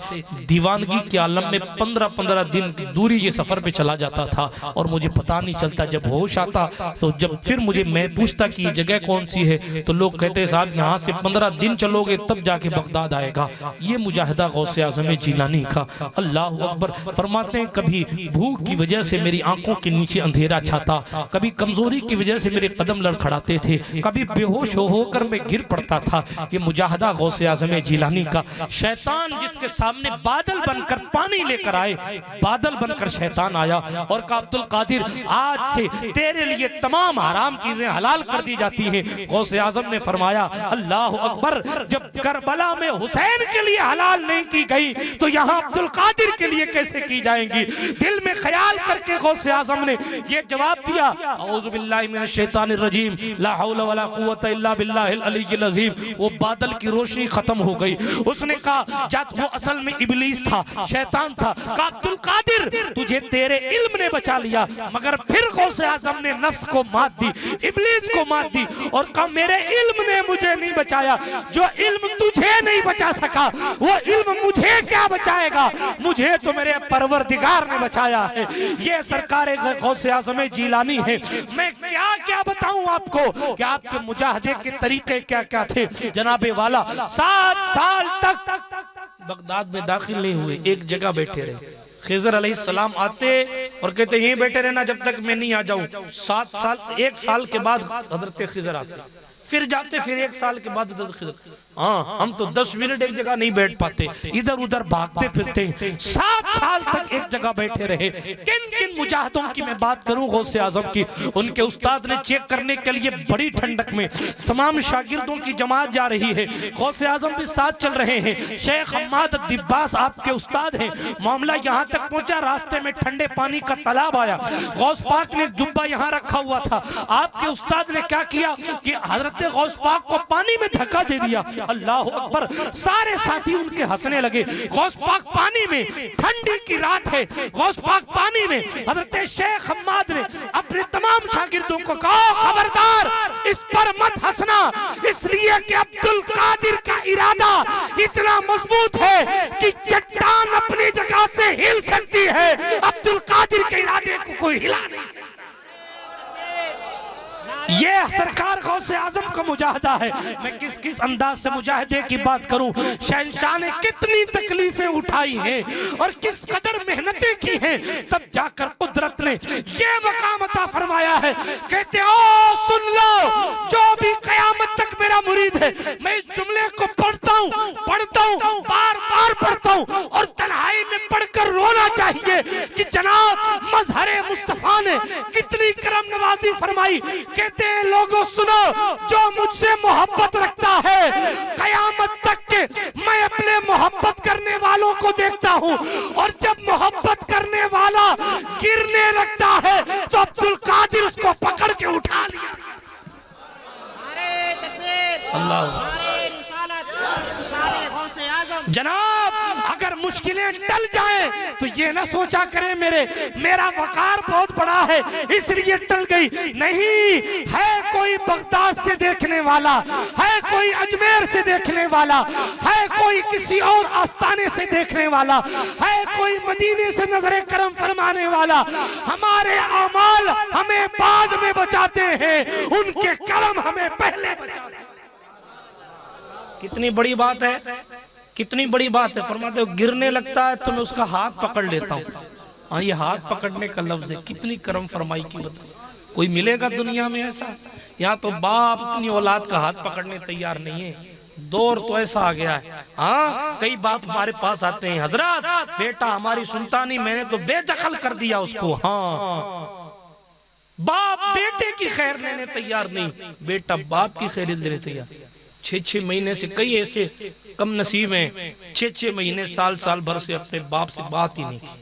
दीवानगी के आलम में 15-15 दिन की दूरी ये सफर पे चला जाता था और मुझे पता नहीं चलता। जब होश आता तो जब फिर मैं पूछता कि ये जगह कौन सी है, तो लोग कहते साहब यहाँ से 15 दिन चलोगे तब जाके बगदाद आएगा। ये मुजाहिदा गौसे आज़म जिलानी का। अल्लाह अकबर। फरमाते हैं, कभी भूख की वजह से मेरी आंखों के नीचे अंधेरा छाता, कभी कमजोरी की वजह से मेरे कदम लड़खड़ाते थे, कभी बेहोश होकर मैं गिर पड़ता था। ये मुजाहिदा गौसे आज़म जिलानी का। शैतान जिसके सामने बादल बनकर पानी लेकर आए, बादल बनकर शैतान आया और कहा, अब्दुल कादिर आज से तेरे लिए तमाम हराम चीजें हलाल कर दी जाती हैं। गौसे आज़म ने फरमाया, अल्लाह अकबर, जब करबला में हुसैन के लिए हलाल नहीं की गई तो यहाँ अब्दुल कादिर के लिए कैसे की जाएंगी? दिल में ख्याल करके गौसे आज़म ने ये जवाब दिया, औज़ु बिल्लाहि मिनश शैतानिर रजीम, ला हौला वला कुव्वता इल्ला बिल्लाहिल अलीय्यिल अज़ीम। वो बादल की रोशनी खत्म हो गई। उसने कहा, जब वो असल में इब्लीस था, शैतान था। कहा, अब्दुल कादिर तुझे तेरे इल्म ने बचा लिया, मगर फिर गौसे आज़म ने नफ्स को मात दी, इब्लीस को मात दी और कहा, मेरे इल्म ने मुझे नहीं बचाया। जो इल्म तुझे नहीं बचा सका वो इल्म मुझे क्या बचाएगा? मुझे तो मेरे परवरदिगार ने बचाया है। ये सरकार गौसे आज़म जिलानी है। मैं क्या क्या बताऊं आपको कि आपके मुजाहिदे के तरीके क्या क्या थे। जनाबे वाला 7 साल तक बगदाद में दाखिल नहीं हुए, एक जगह बैठे रहे, खिज़र अलैहिस्सलाम आते और कहते यहीं बैठे रहना जब तक मैं नहीं आ जाऊं। 7 साल 1 साल के बाद हजरत खिज़र आते, फिर जाते, फिर 1 साल के बाद हजरत खिज़र। हाँ, हम तो 10 मिनट एक जगह नहीं बैठ पाते, इधर उधर भागते फिरते। 7 साल तक एक जगह बैठे रहे। किन किन मुजाहिदों की मैं बात करूं गौसे आजम की, उनके उस्ताद ने चेक करने के लिए बड़ी ठंडक में तमाम शागिर्दों की जमात जा रही है, गौसे आजम भी साथ चल रहे हैं। शेख हम्माद दिब्बास आपके उस्ताद हैं। मामला यहाँ तक पहुंचा, रास्ते में ठंडे पानी का तालाब आया, गौस पाक ने जुब्बा यहाँ रखा हुआ था। आपके उस्ताद ने क्या किया कि हजरत गौस पाक को पानी में धक्का दे दिया। अल्लाह अकबर, सारे साथी उनके हंसने लगे। गौस पाक पानी में, ठंडी की रात है, गौस पाक पानी में। हजरत शेख हम्माद ने अपने तमाम शागिर्दों को कहा खबरदार इस पर मत हंसना, इसलिए कि अब्दुल कादिर का इरादा इतना मजबूत है कि चट्टान अपनी जगह से हिल सकती है, अब्दुल कादिर के इरादे को कोई हिला नहीं सकता। ये सरकार गौसे आजम का मुजाहिदा है। मैं किस किस अंदाज से मुजाहिदे की बात करूं। शहंशाह ने कितनी तकलीफें उठाई हैं और किस कदर मेहनतें की हैं, तब जाकर कुदरत ने ये मकाम अता फरमाया है। कहते ओ सुन लो, जो भी कयामत तक मेरा मुरीद है, मैं इस जुमले को पढ़ता हूं, बार बार पढ़ता हूं और तन्हाई में पढ़कर रोना चाहिए कि जनाब मजहरे मुस्तफा ने कितनी करम नवाजी फरमाई। कहते हैं लोगों सुनो, जो मुझसे मोहब्बत रखता है कयामत तक के मैं अपने मोहब्बत करने वालों को देखता हूं, और जब मोहब्बत करने वाला गिरने लगता है तो अब्दुल कादिर उसको पकड़ के उठा लिया। अल्लाह जनाब, अगर मुश्किलें टल जाएं तो ये ना सोचा करें मेरा वकार बहुत बड़ा है इसलिए टल गई। नहीं, है कोई बगदाद से देखने वाला, है कोई अजमेर से देखने वाला, है कोई किसी और आस्थाने से देखने वाला, है कोई मदीने से नजरे करम फरमाने वाला। हमारे अमाल हमें बाद में बचाते हैं, उनके करम हमें पहले बचाते हैं। कितनी बड़ी बात है, कितनी बड़ी बात है। फरमाते हो गिरने लगता है तो मैं उसका हाथ पकड़ लेता हूँ। हाँ, ये हाथ पकड़ने का लफ्ज है, कितनी करम फरमाई की बता। कोई मिलेगा दुनिया में ऐसा? यहाँ तो बाप अपनी औलाद का हाथ पकड़ने तैयार नहीं है। दौर तो ऐसा आ गया है। हाँ, कई बाप हमारे पास आते हैं, हजरत बेटा हमारी सुनता नहीं, मैंने तो बेदखल कर दिया उसको। हाँ, बाप बेटे की खैर लेने तैयार नहीं, बेटा बाप की खैर लेने तैयार। 6-6 महीने से कई ऐसे कम नसीब हैं, 6-6 महीने साल भर से अपने बाप से बात ही नहीं की।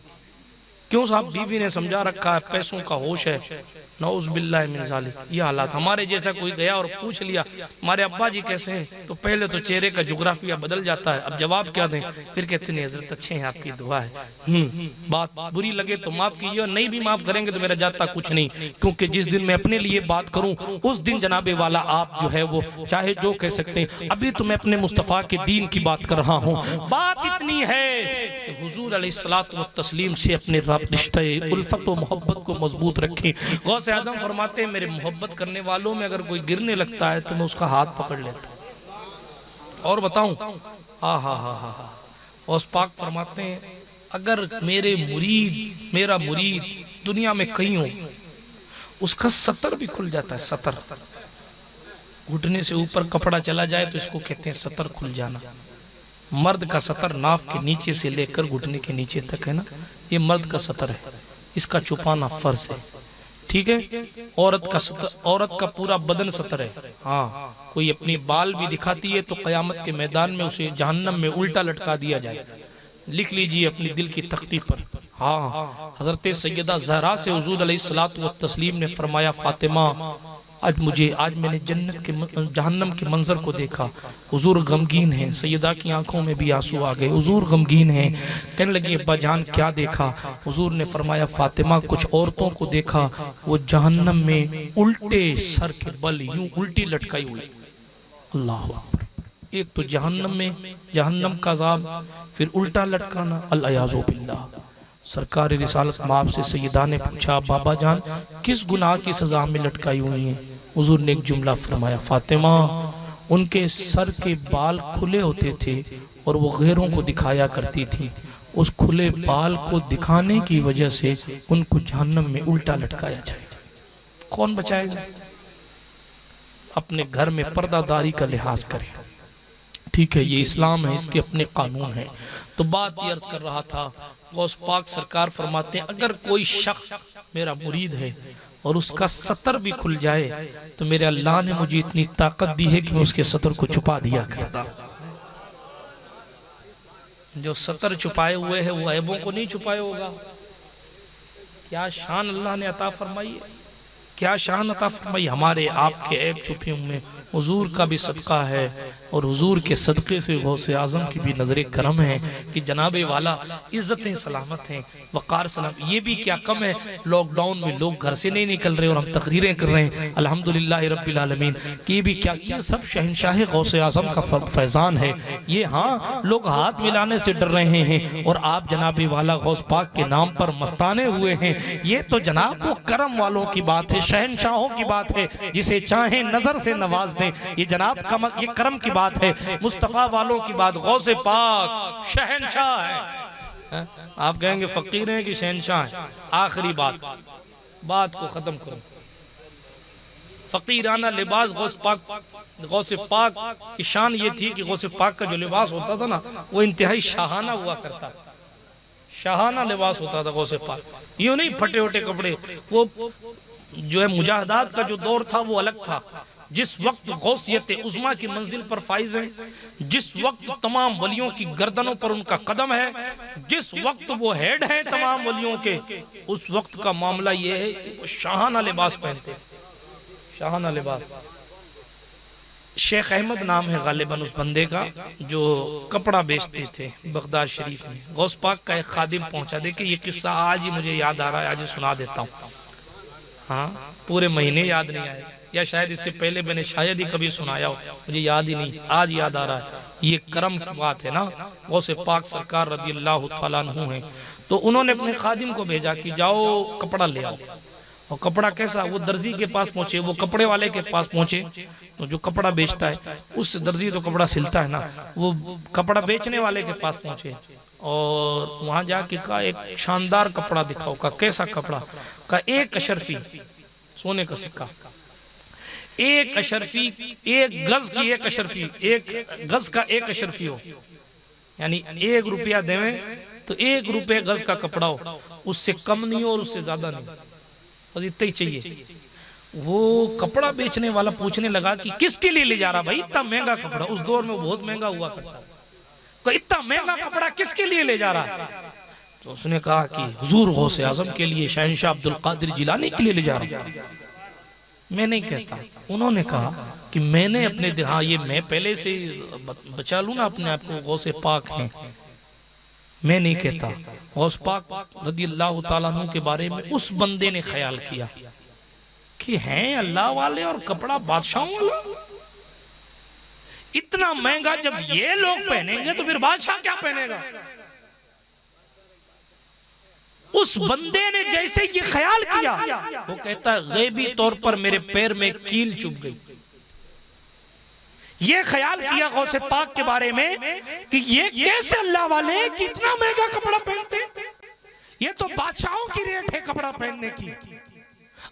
क्यों साहब? बीवी ने समझा रखा है, पैसों का होश है। नऊज़ बिल्लाहि मिन ज़ालिक। ये हालात हमारे जैसा कोई गया और पूछ लिया हमारे अब्बा जी कैसे हैं, तो पहले तो चेहरे का जुग्राफिया बदल जाता है। अब जवाब क्या दें? फिर कहते हैं हजरत अच्छे हैं, आपकी दुआ है। बात बुरी लगे तो माफ कीजिए, और नहीं भी माफ करेंगे तो मेरा जाता कुछ नहीं, क्योंकि जिस दिन मैं अपने लिए बात करूं उस दिन जनाबे वाला आप जो है वो चाहे जो कह सकते हैं। अभी तो मैं अपने मुस्तफ़ा के दीन की बात कर रहा हूँ। बात इतनी है कि हुजूर अलैहिस्सलातु व तस्लीम से अपने रिश्ते उल्फत व मोहब्बत को मजबूत रखें। गौसे आज़म फरमाते हैं मेरे मोहब्बत करने वालों में अगर कोई गिरने लगता है तो मैं उसका हाथ पकड़ लेता हूं। और बताऊं, हा गौस पाक फरमाते हैं अगर मेरा मुरीद दुनिया में कहीं हो, उसका सतर भी खुल जाता है। सतर, घुटने से ऊपर कपड़ा चला जाए तो इसको कहते हैं सतर खुल जाना। मर्द का सतर नाफ के नीचे से लेकर घुटने के नीचे तक है ना, ये मर्द का सतर है, इसका छुपाना फर्ज है। ठीक है, औरत का पूरा बदन सतर है। हाँ, कोई अपनी बाल भी दिखाती है तो कयामत के मैदान में उसे जहन्नम में उल्टा लटका दिया जाए। लिख लीजिए अपनी दिल की तख्ती पर। हाँ, हजरत सैयदा ज़हरा से हुजूर अलैहिस्सलातु व तस्लीम ने फरमाया फातिमा आज मैंने जहन्नम के मंजर को देखा। हुजूर गमगीन हैं, सैयदा की आंखों में भी आंसू आ गए। हुजूर गमगीन हैं, कहने लगी अब्बा जान क्या देखा? हुजूर ने फरमाया फातिमा कुछ औरतों को देखा, वो जहन्नम में उल्टे सर के बल यूं उल्टी लटकाई हुई। अल्लाह अकबर। एक तो जहन्नम में जहन्नम का अज़ाब, फिर उल्टा लटकाना, अल-अयाज़ु बिल्लाह। सरकार रिसालत माप से सैयदा ने पूछा बाबा जान किस गुनाह की सजा में लटकाई हुई हैं? हुजूर ने एक जुमला फरमाया फातिमा उनके सर के बाल खुले होते थे और वो गैरों को दिखाया करती थी, उस खुले बाल को दिखाने की वजह से उनको जहन्नम में उल्टा लटकाया जाए। कौन बचाएगा? अपने घर में पर्दादारी का लिहाज करें। ठीक है, ये इस्लाम है, इसके अपने कानून हैं। तो बात ये अर्ज कर रहा था, गौस पाक सरकार फरमाते हैं अगर कोई शख्स मेरा मुरीद है और उसका सतर भी खुल जाए तो मेरे अल्लाह ने मुझे इतनी ताकत दी है कि मैं उसके सतर को छुपा दिया करता। जो सतर छुपाए हुए है वो ऐबों को नहीं छुपाए होगा। क्या शान अल्लाह ने अता फरमाई है, क्या शान अता फरमाई। हमारे आपके ऐब छुपे हुए हुजूर का भी सदका है और हुजूर के सदक़े से गौसे आज़म की भी नजर करम है कि जनाबे वाला इज्जतें सलामत हैं, वक़ार सलाम। ये भी क्या कम है, लॉकडाउन में लोग घर से नहीं निकल रहे और हम तकरीरें कर रहे हैं अल्हम्दुलिल्लाह रब्बिल आलमीन। ये भी क्या, ये सब शहंशाह गौसे आज़म का फैज़ान है। ये हाँ, लोग हाथ मिलाने से डर रहे हैं और आप जनाबे वाला गौस पाक के नाम पर मस्ताने हुए हैं। ये तो जनाब वो करम वालों की बात है, शहंशाहों की बात है, जिसे चाहे नजर से नवाज दें। ये जनाब ये करम की बात है, मुस्तफा वालों की बात। गौसे पाक शहंशाह है। आप कहेंगे फकीर हैं कि शहंशाह है। आखिरी बात को खत्म करो। फकीराना लिबास गौसे पाक की शान ये थी कि गौसे पाक का जो लिबास होता था ना, वो इंतहाई शाहाना हुआ करता। शाहाना लिबास होता था गौसे पाक, यूं नहीं फटे उटे कपड़े। वो जो है मुजाहिदात का जो दौर था वो अलग था। जिस वक्त गौसियत उज़्मा की मंजिल पर फाइज है, जिस वक्त तमाम वलियों की गर्दनों पर उनका कदम है, जिस वक्त वो हेड है तमाम वलियों के, उस वक्त का मामला ये है कि वो शाहाना लिबास पहनते। शाहाना लिबास। शेख अहमद नाम है गालिबन उस बंदे का जो कपड़ा बेचते थे बगदाद शरीफ में। गौस पाक का एक खादिम पहुंचा। देखिए ये किस्सा आज ही मुझे याद आ रहा है, आज ही सुना देता हूँ। हाँ, पूरे महीने याद नहीं आए, या शायद इससे पहले मैंने शायद ही कभी सुनाया हो, मुझे याद ही नहीं, आज याद आ रहा है। ये करम की बात है ना, गौसे पाक सरकार रज़ी अल्लाह तआला अन्हु हैं। तो उन्होंने अपने खादिम को भेजा कि जाओ कपड़ा ले आओ। और कपड़ा कैसा, वो दर्जी के पास पहुंचे, वो कपड़े वाले के पास पहुंचे। तो जो कपड़ा बेचता है उस दर्जी तो कपड़ा सिलता है ना, वो कपड़ा बेचने वाले के पास पहुंचे और वहां जाके कहा एक शानदार कपड़ा दिखाओ। का कैसा कपड़ा? का एक अशरफी सोने का सिक्का, एक अशरफी, एक गज की एक अशरफी, एक गज का एक अशरफी हो, यानी 1 रुपया देवे तो 1 रुपये गज का कपड़ा हो, उससे कम नहीं हो और उससे ज्यादा नहीं, बस इतना ही चाहिए। वो कपड़ा बेचने वाला पूछने लगा कि किसके लिए ले जा रहा भाई इतना महंगा कपड़ा? उस दौर में बहुत महंगा हुआ करता, तो इतना महंगा कपड़ा किसके लिए ले जा रहा? तो उसने कहा कि हुजूर गौसे आज़म के लिए, शहंशाह अब्दुल कादिर जिलानी के लिए ले जा रहा हूं। मैं नहीं कहता। उन्होंने कहा कि मैंने अपने हाँ, ये मैं पहले से बचा लूं ना अपने आप को, गौसे पाक हैं। मैं नहीं कहता। गौस पाक रज़ी अल्लाह तआला अन्हु के बारे में उस बंदे ने ख्याल किया कि हैं अल्लाह वाले और कपड़ा बादशाहों वाला, इतना महंगा जब ये लोग पहनेंगे तो फिर बादशाह क्या पहनेगा? उस बंदे ने जैसे ये ख्याल किया, वो कहता है गैबी तौर पर मेरे पैर में कील चुभ गई। ये ख्याल किया गौसे पाक के बारे में कि ये कैसे अल्लाह वाले कि इतना महंगा कपड़ा पहनते, ये तो बादशाहों की रेट है कपड़ा पहनने की,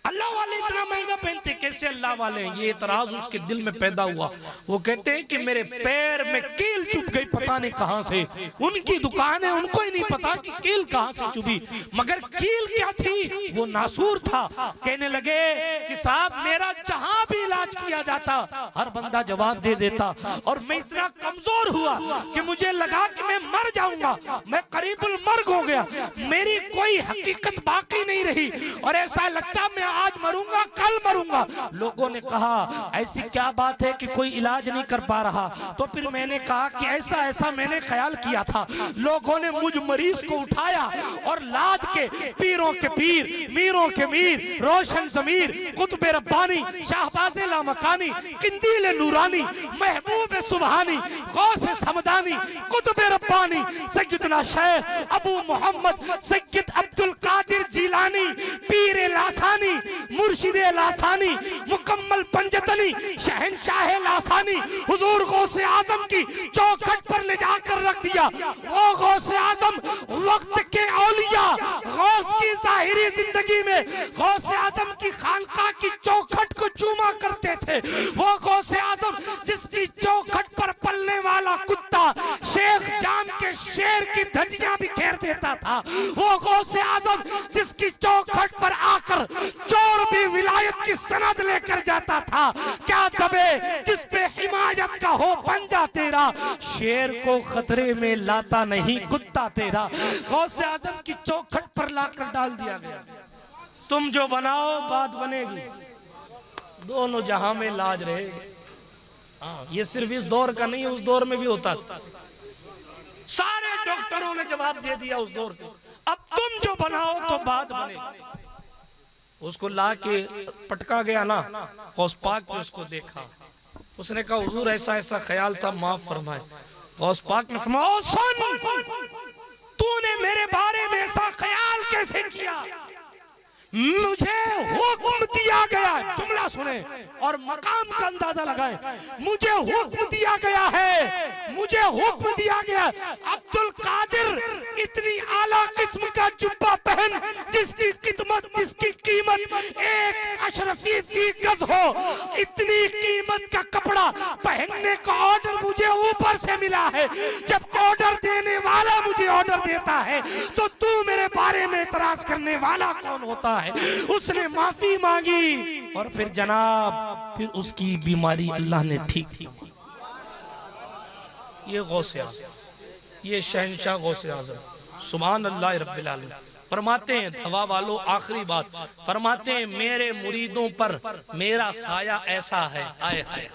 अल्लाह वाले इतना महंगा पहनते कैसे अल्लाह वाले? ये इतराज उसके दिल में पैदा हुआ। वो कहते हैं कि मेरे पैर में कील चुभ गई, पता नहीं कहां से। उनकी दुकान है, उनको ही नहीं पता कि कील कहां से चुभी, मगर कील क्या थी? वो नासूर था। कहने लगे कि साहब मेरा जहां भी इलाज किया जाता हर बंदा जवाब दे देता, और मैं इतना कमजोर हुआ कि मुझे लगा कि मैं मर जाऊंगा, मैं करीबुल मर्ग हो गया, मेरी कोई हकीकत बाकी नहीं रही, और ऐसा लगता मैं आज मरूंगा कल मरूंगा। लोगों ने कहा ऐसी क्या बात है कि कोई इलाज नहीं कर पा रहा? तो फिर मैंने कहा कि ऐसा ऐसा मैंने ख्याल किया था। लोगों ने मुझ मरीज को उठाया और लाद के पीरों के पीर, मीरों के मीर, रोशन जमीर, कुतुब रब्बानी, शाहबाज़े लामकानी, किंदील नूरानी, महबूब सुबहानी, गौस समदानी, कुतुब रब्बानी, सैयदना शेख अबू मोहम्मद सैयद अब्दुल कादिर जिलानी, पीर लासानी, मुर्शिद लासानी, मुकम्मल पंजतनी, शहंशाह लासानी, हुजूर गौसे आज़म की चौखट पर ले जाकर कर रख दिया। वो गौसे आजम वक्त के औलिया गौस की जाहिरी जिंदगी में गौसे आजम की खानका की चौखट को चूमा करते थे। वो गौसे आजम जिसकी चौखट पर पलने वाला कुत्ता शेख जाम के शेर की धज्जियां भी घेर देता था। वो गौसे आजम जिसकी चौखट पर आकर चोर भी विलायत की सनद लेकर जाता था। क्या दबे जिस पे हिमायत का हो पंजा तेरा, शेर को खतरे में लाता नहीं कुत्ता तेरा। गौसे आजम की चौखट पर लाकर डाल दिया गया। तुम जो बनाओ बात बनेगी, दोनों जहां में लाज रहेगी। हाँ, ये सिर्फ इस दौर का नहीं, उस दौर में भी होता था। सारे डॉक्टरों ने जवाब दे दिया उस दौर के। अब तुम जो बनाओ तो बात बनेगी। उसको ला के पटका गया ना, गौस पाक ने उसको देखा, उसने कहा हुजूर ऐसा ऐसा ख्याल था, माफ फरमाए। गौस पाक ने फरमाया सुन, तूने मेरे बारे में ऐसा ख्याल कैसे किया? मुझे हुक्म दिया गया, जुमला सुने और मकाम का अंदाजा लगाएं। मुझे हुक्म दिया गया है, मुझे हुक्म दिया गया। अब्दुल कादिर इतनी आला किस्म का जुब्बा पहन जिसकी कीमत एक अशरफी फी गज हो, इतनी कीमत का कपड़ा पहनने का ऑर्डर मुझे ऊपर से मिला है। जब ऑर्डर देने वाला मुझे ऑर्डर देता है तो तू मेरे बारे में इतराज करने वाला कौन होता है? उसने माफी मांगी और फिर जनाब फिर उसकी बीमारी अल्लाह ने ठीक की। ये गौसे आज़म, ये शहंशाह गौसे आज़म सुभान अल्लाह रब्बिल आलमीन। फरमाते हैं दवा वालों, आखिरी बात फरमाते हैं, मेरे मुरीदों पर मेरा साया ऐसा है, आए हाय,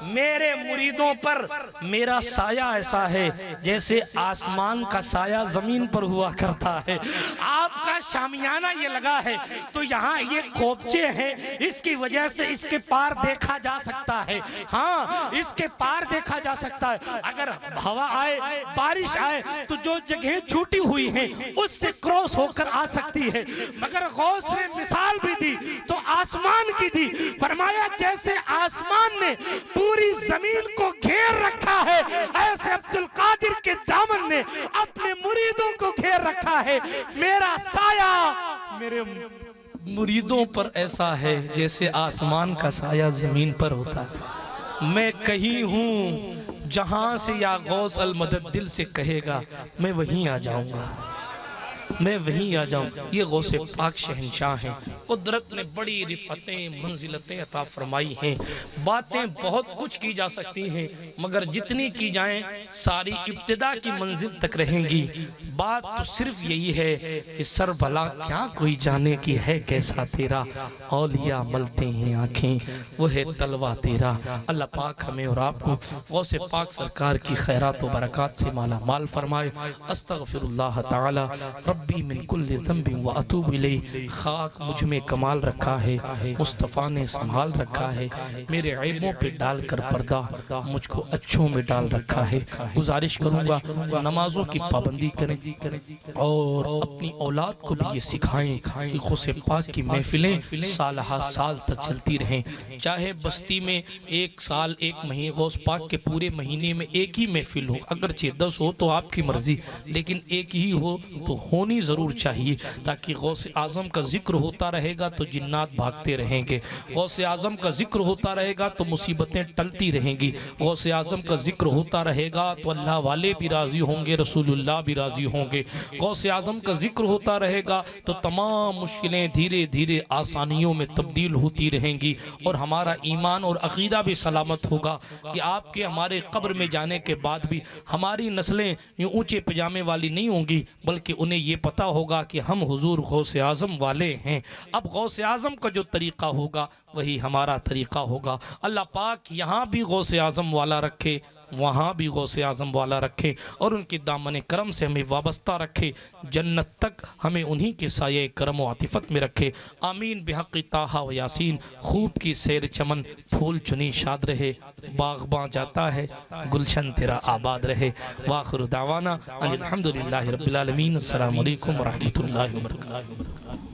मेरे मुरीदों पर मेरा साया ऐसा है जैसे आसमान का साया जमीन पर हुआ करता है। आपका शामियाना ये लगा है तो यहाँ ये खोपचे हैं, इसकी वजह से इसके पार देखा जा सकता है। हाँ, इसके पार देखा जा सकता है। अगर हवा आए, बारिश आए तो जो जगह छूटी हुई हैं उससे क्रॉस होकर आ सकती है। मगर गौस ने मिसाल भी दी तो आसमान की दी। फरमाया जैसे आसमान ने पूरी जमीन को घेर रखा है, ऐसे अब्दुल कादिर के दामन ने अपने मुरीदों को घेर रखा है। मेरा साया मेरे मुरीदों पर ऐसा है जैसे आसमान का साया जमीन पर होता है। मैं कहीं हूं जहां से या गौस अल मदद दिल से कहेगा मैं वहीं आ जाऊंगा, मैं वहीं आ जाऊं। ये गौसे पाक शहंशाह हैं। कुदरत ने बड़ी रिफतें मंजिलतें अता फरमाई हैं। बातें बहुत कुछ की जा सकती हैं मगर जितनी की जाएं सारी इब्तिदा की मंजिल तक रहेंगी। बात तो सिर्फ यही है कि सर भला क्या कोई जाने की है कैसा तेरा, औलिया मलते हैं आंखें वो है तलवा तेरा। अल्लाह पाक हमें और आपको गौसे पाक सरकार की खैरात व बरक़ात से माला माल फरमाए। अस्तगफिरुल्लाह ताला रब्बी मिन कुल्लि ज़ंबि व अतूबु इलैहि। खाक मुझ में कमाल रखा है, मुस्तफ़ा ने संभाल रखा है, मेरे ऐबों पे डालकर पर्दा मुझको अच्छों में डाल रखा है। गुजारिश करूंगा नमाजों की पाबंदी करें और अपनी औलाद को भी ये सिखाएं कि गौसे पाक की महफिलें साल साल तक चलती रहें। चाहे बस्ती में एक साल एक महीने गौस पाक के पूरे महीने में एक ही महफिल हो, अगरचे 10 हो तो आपकी मर्जी, लेकिन एक ही हो तो होनी जरूर चाहिए ताकि गौसे आजम का जिक्र होता रहेगा तो जिन्नात भागते रहेंगे। गौसे आजम का जिक्र होता रहेगा तो मुसीबतें टलती रहेंगी। गौसे आजम का जिक्र होता रहेगा तो अल्लाह वाले भी राजी होंगे, रसूलुल्लाह भी राजी होंगे। गौसे आजम का जिक्र होता रहेगा तो तमाम मुश्किलें धीरे धीरे आसानियों में तब्दील होती रहेंगी और हमारा ईमान और अकीदा भी सलामत होगा कि आपके हमारे कब्र में जाने के बाद भी हमारी नस्लें यूँ ऊंचे पजामे वाली नहीं होंगी, बल्कि उन्हें ये पता होगा कि हम हुजूर गौसे आजम वाले हैं। अब गौसे आजम का जो तरीका होगा वही हमारा तरीका होगा। अल्लाह पाक यहाँ भी गौसे आजम वाला रखे, वहाँ भी गौसे आजम वाला रखे और उनके दामन करम से हमें वाबस्ता रखे। जन्नत तक हमें उन्हीं के साये करम व आतिफत में रखे। आमीन बिहक़्क़ि ताहा व यासीन। खूब की सैर चमन फूल चुनी शाद रहे, बाग़बां जाता है गुलशन तेरा आबाद रहे। वाखिरु दावाना अनिल हम्दुलिल्लाहि रब्बिल आलमीन। अस्सलामु अलैकुम व रहमतुल्लाहि व बरकातुहू।